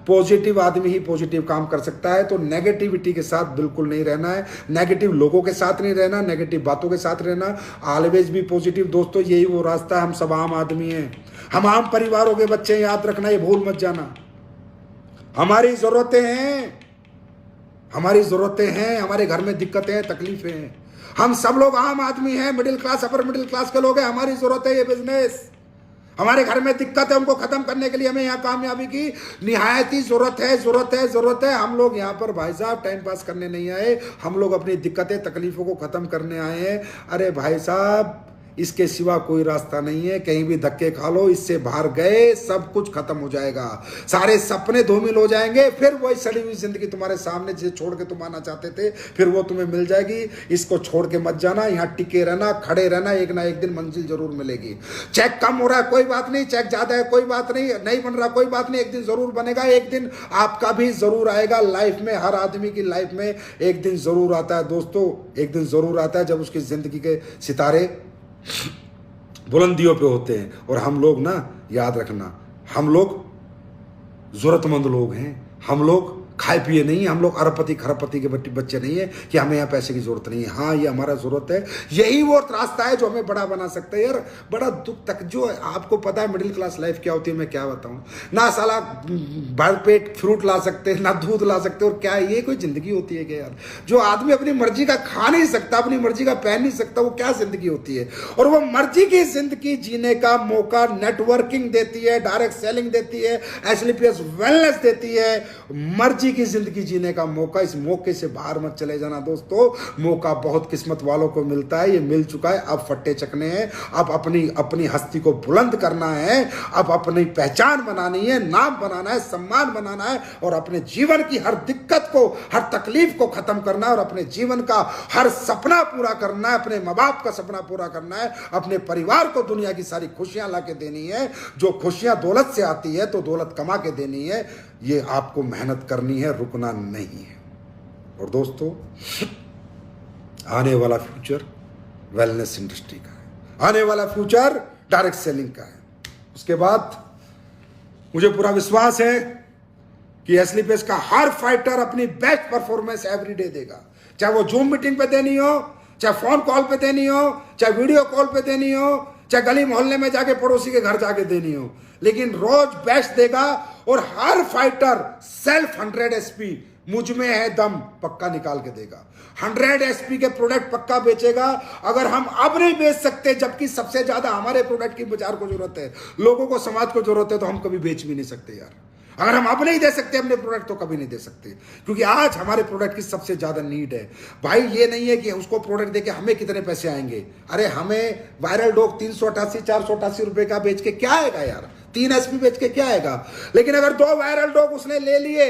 पॉजिटिव आदमी ही पॉजिटिव काम कर सकता है। तो नेगेटिविटी के साथ बिल्कुल नहीं रहना है, नेगेटिव लोगों के साथ नहीं रहना, नेगेटिव बातों के साथ रहना, ऑलवेज भी पॉजिटिव। दोस्तों यही वो रास्ता है। हम सब आम आदमी हैं, हम आम परिवारों के बच्चे, याद रखना, ये भूल मत जाना। हमारी जरूरतें हैं, हमारी जरूरतें हैं, हमारे घर में दिक्कतें हैं, तकलीफें हैं। हम सब लोग आम आदमी हैं, middle class, upper middle class के लोग हैं। हमारी जरूरत है ये बिजनेस, हमारे घर में दिक्कत है, उनको खत्म करने के लिए हमें यहाँ कामयाबी की निहायत ही जरूरत है, जरूरत है, जरूरत है। हम लोग यहाँ पर भाई साहब टाइम पास करने नहीं आए, हम लोग अपनी दिक्कतें, तकलीफों को खत्म करने आए हैं। अरे भाई साहब, इसके सिवा कोई रास्ता नहीं है। कहीं भी धक्के खा लो, इससे बाहर गए सब कुछ खत्म हो जाएगा, सारे सपने धूमिल हो जाएंगे। फिर वही सड़ी हुई जिंदगी तुम्हारे सामने जिसे छोड़ के तुम आना चाहते थे, फिर वो तुम्हें मिल जाएगी। इसको छोड़ के मत जाना, यहाँ टिके रहना, खड़े रहना, एक ना एक दिन मंजिल जरूर मिलेगी। चेक कम हो रहा है कोई बात नहीं, चेक ज्यादा है कोई बात नहीं, नहीं बन रहा कोई बात नहीं, एक दिन जरूर बनेगा। एक दिन आपका भी जरूर आएगा लाइफ में। हर आदमी की लाइफ में एक दिन जरूर आता है दोस्तों, एक दिन जरूर आता है जब उसकी जिंदगी के सितारे बुलंदियों पे होते हैं। और हम लोग ना, याद रखना, हम लोग जरूरतमंद लोग हैं। हम लोग खाए पिए नहीं, हम लोग अरबपति खरबपति के बच्चे नहीं है कि हमें यहाँ पैसे की जरूरत नहीं है। हाँ, ये हमारा जरूरत है, यही वो रास्ता है जो हमें बड़ा बना सकता है। यार बड़ा दुख तक, जो आपको पता है मिडिल क्लास लाइफ क्या होती है, मैं क्या बताऊं ना। साला भर पेट फ्रूट ला सकते हैं ना, दूध ला सकते, और क्या ये कोई जिंदगी होती है क्या यार? जो आदमी अपनी मर्जी का खा नहीं सकता, अपनी मर्जी का पहन नहीं सकता, वो क्या जिंदगी होती है? और वो मर्जी की जिंदगी जीने का मौका नेटवर्किंग देती है, डायरेक्ट सेलिंग देती है, एसलीपीएस वेलनेस देती है, मर्जी की जिंदगी जीने का मौका। इस मौके से बाहर मत चले जाना दोस्तों। मौका बहुत किस्मत वालों को मिलता है, ये मिल चुका है। अब फट्टे चकने हैं, अब अपनी हस्ती को बुलंद करना है, अब अपनी पहचान बनानी है, नाम बनाना है, सम्मान बनाना है, और अपने जीवन की हर दिक्कत को, हर तकलीफ को खत्म करना है, और अपने जीवन का हर सपना पूरा करना है, अपने माँ बाप का सपना पूरा करना है, अपने परिवार को दुनिया की सारी खुशियां ला के देनी है। जो खुशियां दौलत से आती है तो दौलत कमा के देनी है। ये आपको मेहनत करनी है, रुकना नहीं है। और दोस्तों, आने वाला फ्यूचर वेलनेस इंडस्ट्री का है, आने वाला फ्यूचर डायरेक्ट सेलिंग का है। उसके बाद मुझे पूरा विश्वास है कि एसलीपीएस का हर फाइटर अपनी बेस्ट परफॉर्मेंस एवरीडे देगा। चाहे वो जूम मीटिंग पे देनी हो, चाहे फोन कॉल पे देनी हो, चाहे वीडियो कॉल पे देनी हो, चाहे गली मोहल्ले में जाके पड़ोसी के घर जाके देनी हो, लेकिन रोज बेस्ट देगा। और हर फाइटर सेल्फ 100 एसपी, मुझ में है दम, पक्का निकाल के देगा। 100 एसपी के प्रोडक्ट पक्का बेचेगा। अगर हम अब नहीं बेच सकते, जबकि सबसे ज्यादा हमारे प्रोडक्ट की बाजार को जरूरत है, लोगों को, समाज को जरूरत है, तो हम कभी बेच भी नहीं सकते यार। अगर हम अब नहीं दे सकते अपने प्रोडक्ट, तो कभी नहीं दे सकते, क्योंकि आज हमारे प्रोडक्ट की सबसे ज्यादा नीड है। भाई ये नहीं है कि उसको प्रोडक्ट देके हमें कितने पैसे आएंगे। अरे हमें वायरल डॉग 388 488 रुपए का बेच के क्या आएगा यार? 3 एसपी बेच के क्या आएगा? लेकिन अगर 2 वायरल डॉग उसने ले लिए,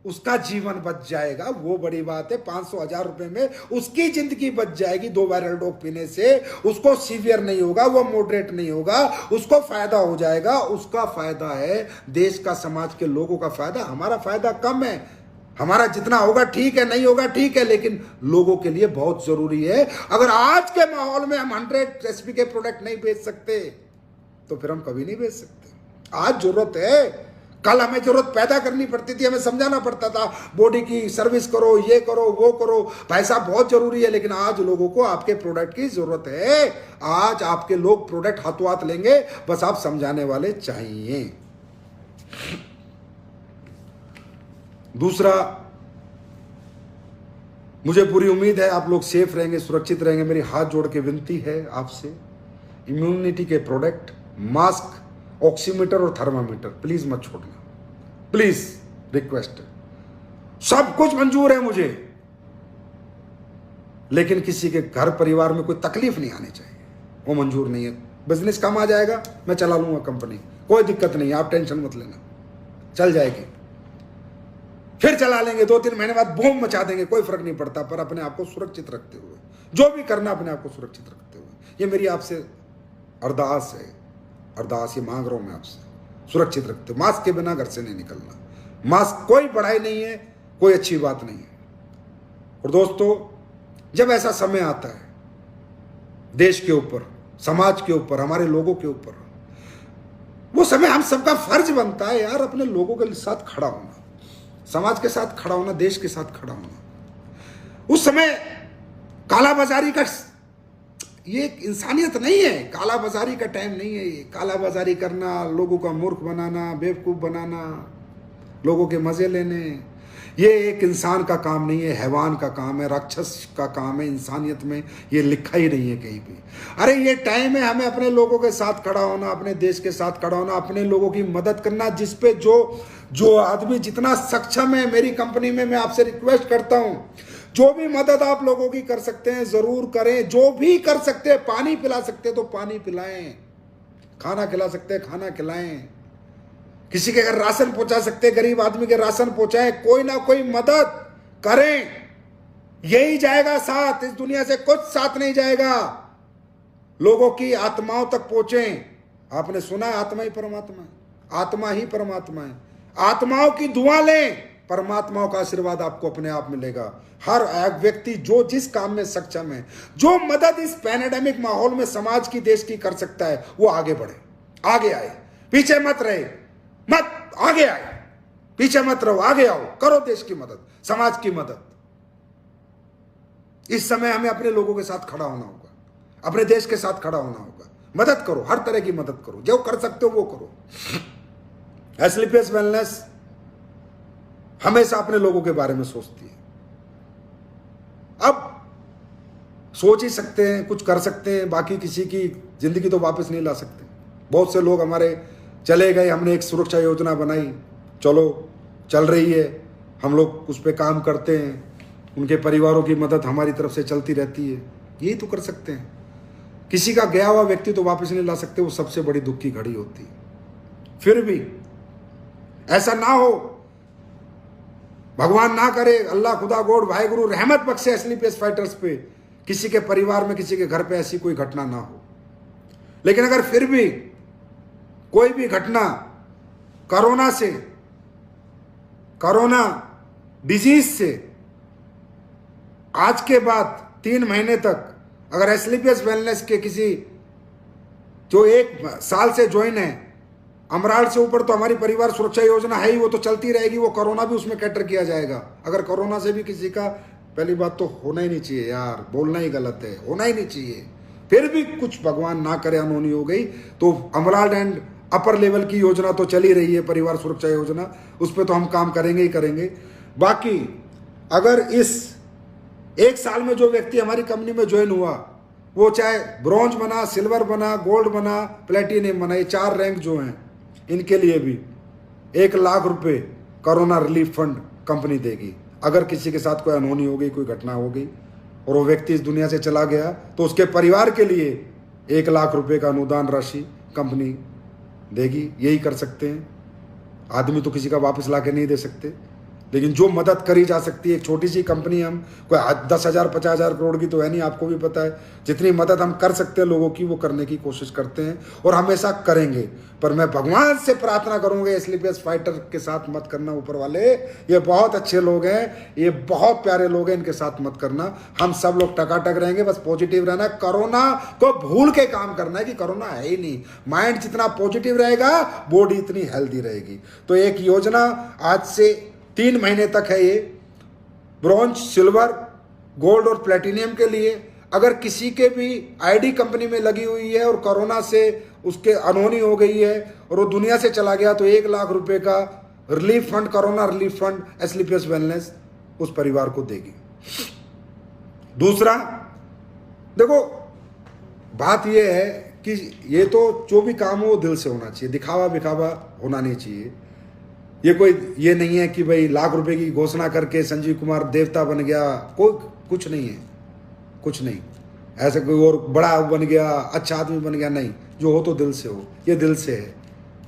उसका जीवन बच जाएगा, वो बड़ी बात है। 500-1000 रुपए में उसकी जिंदगी बच जाएगी 2 वायरल डॉग पीने से। उसको सीवियर नहीं होगा, वो मॉडरेट नहीं होगा, उसको फायदा हो जाएगा। उसका फायदा है, देश का, समाज के लोगों का फायदा। हमारा फायदा कम है, हमारा जितना होगा ठीक है, नहीं होगा ठीक है, लेकिन लोगों के लिए बहुत जरूरी है। अगर आज के माहौल में हम 100 एसपी के प्रोडक्ट नहीं बेच सकते, तो फिर हम कभी नहीं बेच सकते। आज जरूरत है कल हमें जरूरत पैदा करनी पड़ती थी, हमें समझाना पड़ता था बॉडी की सर्विस करो, ये करो, वो करो, पैसा बहुत जरूरी है। लेकिन आज लोगों को आपके प्रोडक्ट की जरूरत है। आज आपके लोग प्रोडक्ट हाथों हाथ लेंगे, बस आप समझाने वाले चाहिए। दूसरा, मुझे पूरी उम्मीद है आप लोग सेफ रहेंगे, सुरक्षित रहेंगे। मेरी हाथ जोड़ के विनती है आपसे, इम्यूनिटी के प्रोडक्ट, मास्क, ऑक्सीमीटर और थर्मामीटर प्लीज मत छोड़ना, प्लीज रिक्वेस्ट है। सब कुछ मंजूर है मुझे, लेकिन किसी के घर परिवार में कोई तकलीफ नहीं आनी चाहिए, वो मंजूर नहीं है। बिजनेस कम आ जाएगा, मैं चला लूंगा कंपनी, कोई दिक्कत नहीं, आप टेंशन मत लेना, चल जाएगी। फिर चला लेंगे, 2-3 महीने बाद बूम मचा देंगे, कोई फर्क नहीं पड़ता। पर अपने आप को सुरक्षित रखते हुए, जो भी करना अपने आप को सुरक्षित रखते हुए, ये मेरी आपसे अरदास है, अरदास ये मांग रहा हूं मैं आपसे, सुरक्षित रखते हो। मास्क के बिना घर से नहीं निकलना। मास्क कोई बड़ाई नहीं है, कोई अच्छी बात नहीं है। और दोस्तों, जब ऐसा समय आता है देश के ऊपर, समाज के ऊपर, हमारे लोगों के ऊपर, वो समय हम सबका फर्ज बनता है यार अपने लोगों के साथ खड़ा होना, समाज के साथ खड़ा होना, देश के साथ खड़ा होना। उस समय कालाबाजारी का ये इंसानियत नहीं है, कालाबाजारी का टाइम नहीं है ये। कालाबाजारी करना, लोगों का मूर्ख बनाना, बेवकूफ बनाना, लोगों के मजे लेने, ये एक इंसान का काम नहीं है, हैवान का काम है, राक्षस का काम है। इंसानियत में ये लिखा ही नहीं है कहीं भी। अरे ये टाइम है हमें अपने लोगों के साथ खड़ा होना, अपने देश के साथ खड़ा होना, अपने लोगों की मदद करना। जिसपे जो आदमी जितना सक्षम है, मेरी कंपनी में मैं आपसे रिक्वेस्ट करता हूं, जो भी मदद आप लोगों की कर सकते हैं जरूर करें। जो भी कर सकते हैं, पानी पिला सकते हैं तो पानी पिलाएं, खाना खिला सकते हैं खाना खिलाएं, किसी के घर राशन पहुंचा सकते हैं, गरीब आदमी के राशन पहुंचाएं, कोई ना कोई मदद करें। यही जाएगा साथ, इस दुनिया से कुछ साथ नहीं जाएगा। लोगों की आत्माओं तक पहुंचें। आपने सुना आत्मा ही परमात्मा है, आत्मा ही परमात्मा है। आत्माओं की दुआ लें, परमात्माओं का आशीर्वाद आपको अपने आप मिलेगा। हर एक व्यक्ति जो जिस काम में सक्षम है, जो मदद इस पैंडेमिक माहौल में समाज की, देश की कर सकता है, वो आगे बढ़े, आगे आए, पीछे मत रहे, मत आगे आए, पीछे मत रहो, आगे आओ, करो देश की मदद, समाज की मदद। इस समय हमें अपने लोगों के साथ खड़ा होना होगा, अपने देश के साथ खड़ा होना होगा। मदद करो, हर तरह की मदद करो, जो कर सकते हो वो करो। एस्क्लेपियस वेलनेस हमेशा अपने लोगों के बारे में सोचती है। अब सोच ही सकते हैं, कुछ कर सकते हैं, बाकी किसी की जिंदगी तो वापस नहीं ला सकते। बहुत से लोग हमारे चले गए, हमने एक सुरक्षा योजना बनाई, चलो चल रही है, हम लोग उस पर काम करते हैं, उनके परिवारों की मदद हमारी तरफ से चलती रहती है। यही तो कर सकते हैं। किसी का गया हुआ व्यक्ति तो वापस नहीं ला सकते, वो सबसे बड़ी दुख की घड़ी होती है। फिर भी ऐसा ना हो, भगवान ना करे, अल्लाह खुदा गॉड वाहेगुरु रहमत बख्शे एस्क्लेपियस फाइटर्स पे, किसी के परिवार में, किसी के घर पे ऐसी कोई घटना ना हो। लेकिन अगर फिर भी कोई भी घटना कोरोना से, कोरोना डिजीज से आज के बाद 3 महीने तक अगर एस्क्लेपियस वेलनेस के किसी जो 1 साल से ज्वाइन है, अमराल से ऊपर तो हमारी परिवार सुरक्षा योजना है ही, वो तो चलती रहेगी, वो कोरोना भी उसमें कैटर किया जाएगा। अगर कोरोना से भी किसी का, पहली बात तो होना ही नहीं चाहिए यार, बोलना ही गलत है, होना ही नहीं चाहिए। फिर भी कुछ भगवान ना करे अनहोनी हो गई तो अमराल एंड अपर लेवल की योजना तो चली रही है, परिवार सुरक्षा योजना, उस पर तो हम काम करेंगे ही करेंगे। बाकी अगर इस 1 साल में जो व्यक्ति हमारी कंपनी में ज्वाइन हुआ, वो चाहे ब्रॉन्ज बना, सिल्वर बना, गोल्ड बना, प्लेटिनियम बना, ये 4 रैंक जो हैं, इनके लिए भी 1 लाख रुपए कोरोना रिलीफ फंड कंपनी देगी। अगर किसी के साथ कोई अनहोनी हो गई, कोई घटना हो गई और वो व्यक्ति इस दुनिया से चला गया, तो उसके परिवार के लिए 1 लाख रुपए का अनुदान राशि कंपनी देगी। यही कर सकते हैं। आदमी तो किसी का वापस ला के नहीं दे सकते, लेकिन जो मदद करी जा सकती है, एक छोटी सी कंपनी, हम कोई 10,000 50,000 करोड़ की तो है नहीं, आपको भी पता है। जितनी मदद हम कर सकते हैं लोगों की, वो करने की कोशिश करते हैं और हमेशा करेंगे। पर मैं भगवान से प्रार्थना करूंगा, एसलीपीएस फाइटर के साथ मत करना। ऊपर वाले ये बहुत अच्छे लोग हैं, ये बहुत प्यारे लोग हैं, इनके साथ मत करना। हम सब लोग टकाटक रहेंगे, बस पॉजिटिव रहना। कोरोना को भूल के काम करना है कि कोरोना है ही नहीं। माइंड जितना पॉजिटिव रहेगा, बॉडी इतनी हेल्दी रहेगी। तो एक योजना आज से 3 महीने तक है ये, ब्रॉन्ज, सिल्वर, गोल्ड और प्लेटिनियम के लिए। अगर किसी के भी आईडी कंपनी में लगी हुई है और कोरोना से उसके अनहोनी हो गई है और वो दुनिया से चला गया, तो 1 लाख रुपए का relief fund, corona relief fund SLPS wellness उस परिवार को देगी। दूसरा, देखो बात यह है कि ये तो जो भी काम हो वो दिल से होना चाहिए, दिखावा बिखावा होना नहीं चाहिए। ये कोई ये नहीं है कि भाई लाख रुपए की घोषणा करके संजीव कुमार देवता बन गया, कोई कुछ नहीं है, कुछ नहीं। ऐसा कोई और बड़ा बन गया, अच्छा आदमी बन गया, नहीं। जो हो तो दिल से हो, ये दिल से है।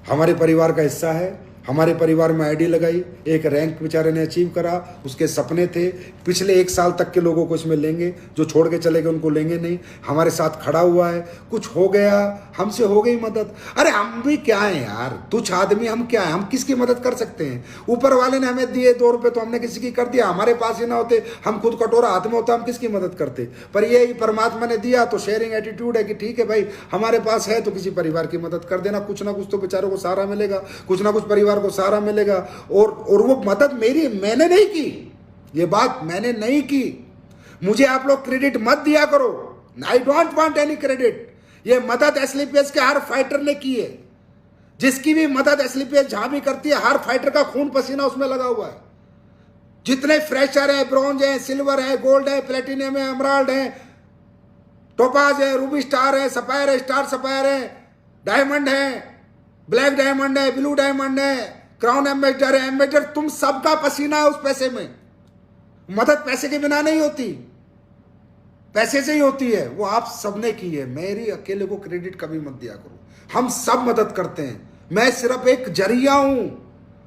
हमारे परिवार का हिस्सा है, हमारे परिवार में आईडी लगाई, एक रैंक बेचारे ने अचीव करा, उसके सपने थे। पिछले 1 साल तक के लोगों को इसमें लेंगे, जो छोड़ के चले गए उनको लेंगे नहीं। हमारे साथ खड़ा हुआ है, कुछ हो गया, हमसे हो गई मदद। अरे हम भी क्या है यार, तुच्छ आदमी हम क्या है, हम किसकी मदद कर सकते हैं? ऊपर वाले ने हमें दिए 2 रुपए तो हमने किसी की कर दिया। हमारे पास ही ना होते, हम खुद कटोरा हाथ में होता, हम किसकी मदद करते? पर ये परमात्मा ने दिया तो शेयरिंग एटीट्यूड है कि ठीक है भाई, हमारे पास है तो किसी परिवार की मदद कर देना। कुछ ना कुछ तो बेचारों को सहारा मिलेगा, कुछ ना कुछ परिवार को सहारा मिलेगा। और वो मदद मैंने नहीं की, ये बात मैंने नहीं की। मुझे आप लोग क्रेडिट मत दिया करो, I don't want any credit. ये मदद एसलीपीएस के हर फाइटर ने की है। जिसकी भी मदद एसलीपीएस जहां भी करती है, हर फाइटर का खून पसीना उसमें लगा हुआ है। जितने फ्रेशर है, ब्रॉन्ज है, सिल्वर है, गोल्ड है, प्लेटिनियम है, एमराल्ड है, टोपाज है, रूबी स्टार है, सफायर है, स्टार सफायर है, डायमंड है, ब्लैक डायमंड है, ब्लू डायमंड है, क्राउन एम्बेसडर है, एम्बेसडर, तुम सबका पसीना है उस पैसे में। मदद पैसे के बिना नहीं होती, पैसे से ही होती है। वो आप सबने की है, मेरी अकेले को क्रेडिट कभी मत दिया करो। हम सब मदद करते हैं, मैं सिर्फ एक जरिया हूं,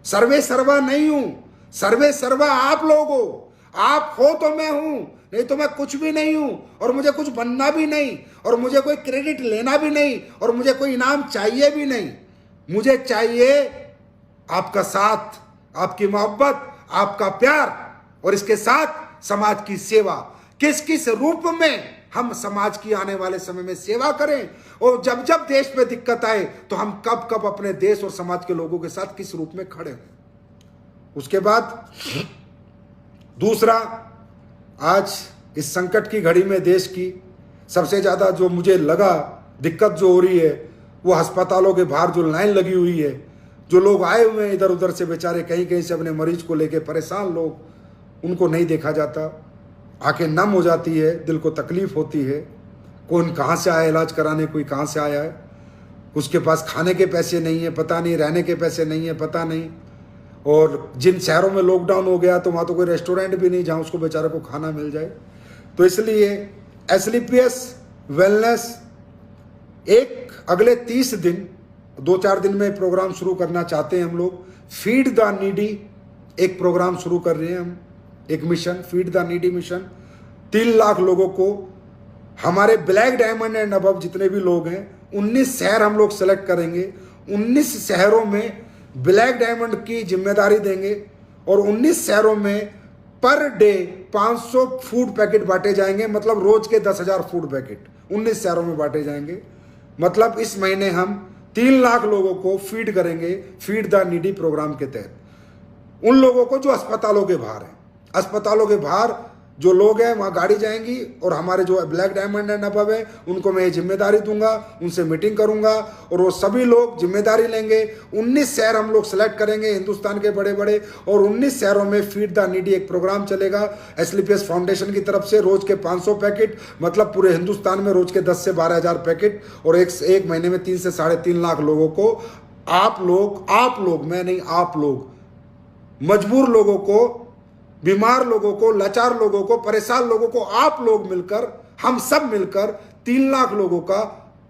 सर्वे सर्वा नहीं हूं। सर्वे सर्वा आप लोग हो, आप हो तो मैं हूं, नहीं तो मैं कुछ भी नहीं हूं। और मुझे कुछ बनना भी नहीं, और मुझे कोई क्रेडिट लेना भी नहीं, और मुझे कोई इनाम चाहिए भी नहीं। मुझे चाहिए आपका साथ, आपकी मोहब्बत, आपका प्यार, और इसके साथ समाज की सेवा। किस किस रूप में हम समाज की आने वाले समय में सेवा करें, और जब जब देश में दिक्कत आए तो हम कब कब अपने देश और समाज के लोगों के साथ किस रूप में खड़े हों। उसके बाद दूसरा, आज इस संकट की घड़ी में देश की सबसे ज्यादा जो मुझे लगा दिक्कत जो हो रही है, वो अस्पतालों के बाहर जो लाइन लगी हुई है, जो लोग आए हुए हैं इधर उधर से, बेचारे कहीं कहीं से अपने मरीज को लेके परेशान लोग, उनको नहीं देखा जाता। आंखें नम हो जाती है, दिल को तकलीफ होती है। कौन कहाँ से आया इलाज कराने, कोई कहाँ से आया है, उसके पास खाने के पैसे नहीं है पता नहीं, रहने के पैसे नहीं है पता नहीं। और जिन शहरों में लॉकडाउन हो गया तो वहाँ तो कोई रेस्टोरेंट भी नहीं जहाँ उसको बेचारे को खाना मिल जाए। तो इसलिए एसलीपीएस वेलनेस एक अगले 30 दिन 2-4 दिन में प्रोग्राम शुरू करना चाहते हैं हम लोग। फीड द नीडी एक प्रोग्राम शुरू कर रहे हैं हम, एक mission, feed the needy mission. 3 lakh लोगों को, हमारे ब्लैक डायमंड एंड अबव जितने भी लोग हैं, 19 शहर हम लोग सेलेक्ट करेंगे। 19 शहरों में ब्लैक डायमंड की जिम्मेदारी देंगे और 19 शहरों में पर डे 500 फूड पैकेट बांटे जाएंगे। मतलब रोज के 10,000 फूड पैकेट 19 शहरों में बांटे जाएंगे। मतलब इस महीने हम 3 लाख लोगों को फीड करेंगे, फीड द नीडी प्रोग्राम के तहत। उन लोगों को जो अस्पतालों के बाहर हैं, अस्पतालों के बाहर जो लोग हैं वहाँ गाड़ी जाएंगी, और हमारे जो ब्लैक डायमंड एंड अबव है उनको मैं ये जिम्मेदारी दूंगा, उनसे मीटिंग करूंगा और वो सभी लोग जिम्मेदारी लेंगे। 19 शहर हम लोग सेलेक्ट करेंगे हिंदुस्तान के बड़े बड़े, और 19 शहरों में फीड द नीडी एक प्रोग्राम चलेगा एसलीपीएस फाउंडेशन की तरफ से। रोज के 500 पैकेट, मतलब पूरे हिंदुस्तान में रोज के 10 से 12,000 पैकेट, और एक महीने में 3 से 3.5 लाख लोगों को आप लोग, मैं नहीं, आप लोग, मजबूर लोगों को, बीमार लोगों को, लाचार लोगों को, परेशान लोगों को, आप लोग मिलकर, हम सब मिलकर 3 लाख लोगों का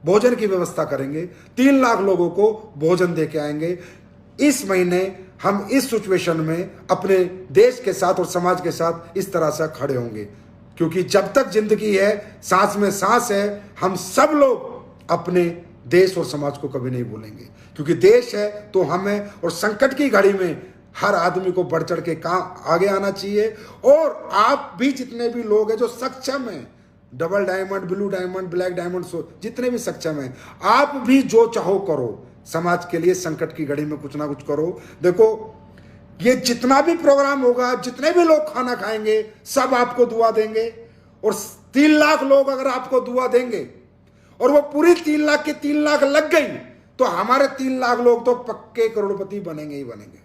भोजन की व्यवस्था करेंगे। 3 लाख लोगों को भोजन दे के आएंगे। इस महीने हम इस सिचुएशन में अपने देश के साथ और समाज के साथ इस तरह से खड़े होंगे, क्योंकि जब तक जिंदगी है, सांस में सांस है, हम सब लोग अपने देश और समाज को कभी नहीं भूलेंगे, क्योंकि देश है तो हमें, और संकट की घड़ी में हर आदमी को बढ़ चढ़ के काम आगे आना चाहिए। और आप भी जितने भी लोग हैं जो सक्षम हैं, double diamond, blue diamond, black diamond, जितने भी सक्षम हैं, आप भी जो चाहो करो, समाज के लिए संकट की घड़ी में कुछ ना कुछ करो। देखो, ये जितना भी प्रोग्राम होगा, जितने भी लोग खाना खाएंगे, सब आपको दुआ देंगे। और 3 लाख लोग अगर आपको दुआ देंगे और वो पूरी 3 लाख की 3 लाख लग गई, तो हमारे 3 लाख लोग तो पक्के करोड़पति बनेंगे ही बनेंगे।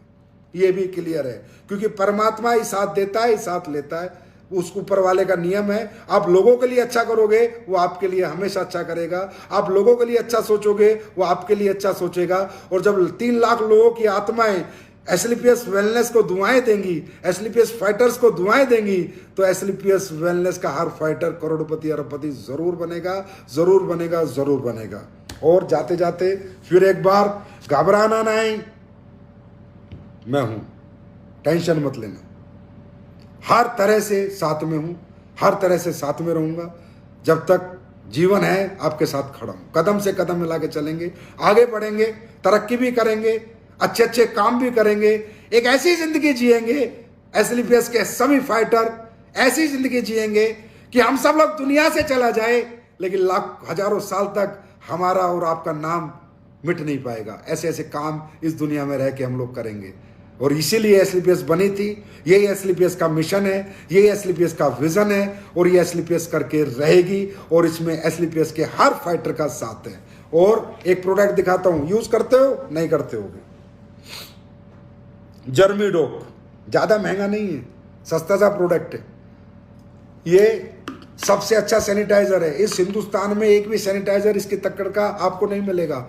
ये भी क्लियर है, क्योंकि परमात्मा ही साथ देता है, ही साथ लेता है, उस ऊपर वाले का नियम है। आप लोगों के लिए अच्छा करोगे, वो आपके लिए हमेशा अच्छा करेगा। आप लोगों के लिए अच्छा सोचोगे, वो आपके लिए अच्छा सोचेगा। और जब 3 लाख लोगों की आत्माएं एसलीपीएस वेलनेस को दुआएं देंगी, एसलीपीएस फाइटर्स को दुआएं देंगी, तो एसलीपीएस वेलनेस का हर फाइटर करोड़पति अरबपति जरूर बनेगा, जरूर बनेगा, जरूर बनेगा। और जाते जाते फिर एक बार, घबराना नहीं, मैं हूं, टेंशन मत लेना, हर तरह से साथ में हूं, हर तरह से साथ में रहूंगा। जब तक जीवन है आपके साथ खड़ा हूं, कदम से कदम मिला के चलेंगे, आगे बढ़ेंगे, तरक्की भी करेंगे, अच्छे अच्छे काम भी करेंगे, एक ऐसी जिंदगी जिएंगे, एसलीपीएस के सभी फाइटर ऐसी जिंदगी जिएंगे कि हम सब लोग दुनिया से चला जाए, लेकिन लाख हजारों साल तक हमारा और आपका नाम मिट नहीं पाएगा। ऐसे ऐसे काम इस दुनिया में रह के हम लोग करेंगे। और इसीलिए एसलीपीएस बनी थी, यही एसलीपीएस का मिशन है, यही एसलीपीएस का विजन है, और ये एसलीपीएस करके रहेगी। और इसमें एसलीपीएस के हर फाइटर का साथ है। और एक प्रोडक्ट दिखाता हूं, यूज करते हो, नहीं करते होगे, जर्मीडोक, ज्यादा महंगा नहीं है, सस्ता सा प्रोडक्ट है। ये सबसे अच्छा सैनिटाइजर है। इस हिंदुस्तान में एक भी सैनिटाइजर इसकी टक्कर का आपको नहीं मिलेगा।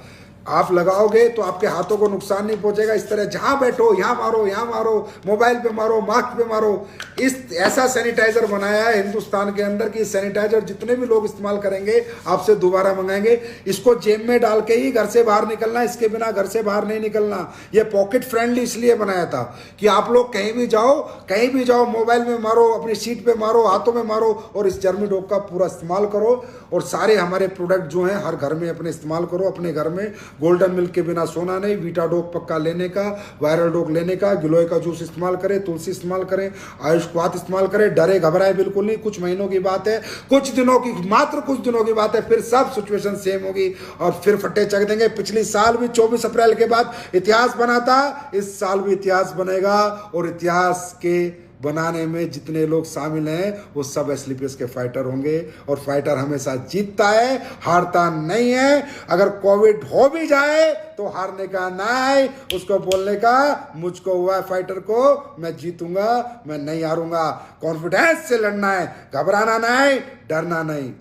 आप लगाओगे तो आपके हाथों को नुकसान नहीं पहुंचेगा। इस तरह जहां बैठो, यहां मारो, यहां मारो, मोबाइल पे मारो, मास्क पे मारो। इस ऐसा सैनिटाइजर बनाया है हिंदुस्तान के अंदर कि सैनिटाइजर जितने भी लोग इस्तेमाल करेंगे आपसे दोबारा मंगाएंगे। इसको जेब में डाल के ही घर से बाहर निकलना, इसके बिना घर से बाहर नहीं निकलना। ये पॉकेट फ्रेंडली इसलिए बनाया था कि आप लोग कहीं भी जाओ, मोबाइल में मारो, अपनी सीट पे मारो, हाथों में मारो, और इस जर्मीडोक का पूरा इस्तेमाल करो। और सारे हमारे प्रोडक्ट जो हैं हर घर में अपने इस्तेमाल करो। अपने घर में गोल्डन मिल्क के बिना सोना नहीं, वीटा डोक पक्का लेने का, वायरल डोक लेने का, गिलोय का जूस इस्तेमाल करें, तुलसी इस्तेमाल करें, आयुष क्वाथ इस्तेमाल करें। डरे घबराए बिल्कुल नहीं, कुछ महीनों की बात है, मात्र कुछ दिनों की बात है, फिर सब सिचुएशन सेम होगी और फिर फट्टे चक देंगे। पिछली साल भी 24 अप्रैल के बाद इतिहास बना था, इस साल भी इतिहास बनेगा। और इतिहास के बनाने में जितने लोग शामिल हैं वो सब एसलीपीएस के फाइटर होंगे। और फाइटर हमेशा जीतता है, हारता नहीं है। अगर कोविड हो भी जाए तो हारने का ना है, उसको बोलने का मुझको हुआ है फाइटर को, मैं जीतूंगा, मैं नहीं हारूंगा। कॉन्फिडेंस से लड़ना है, घबराना नहीं, डरना नहीं,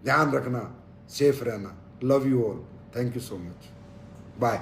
ध्यान रखना, सेफ रहना। Love you all, thank you so much, bye.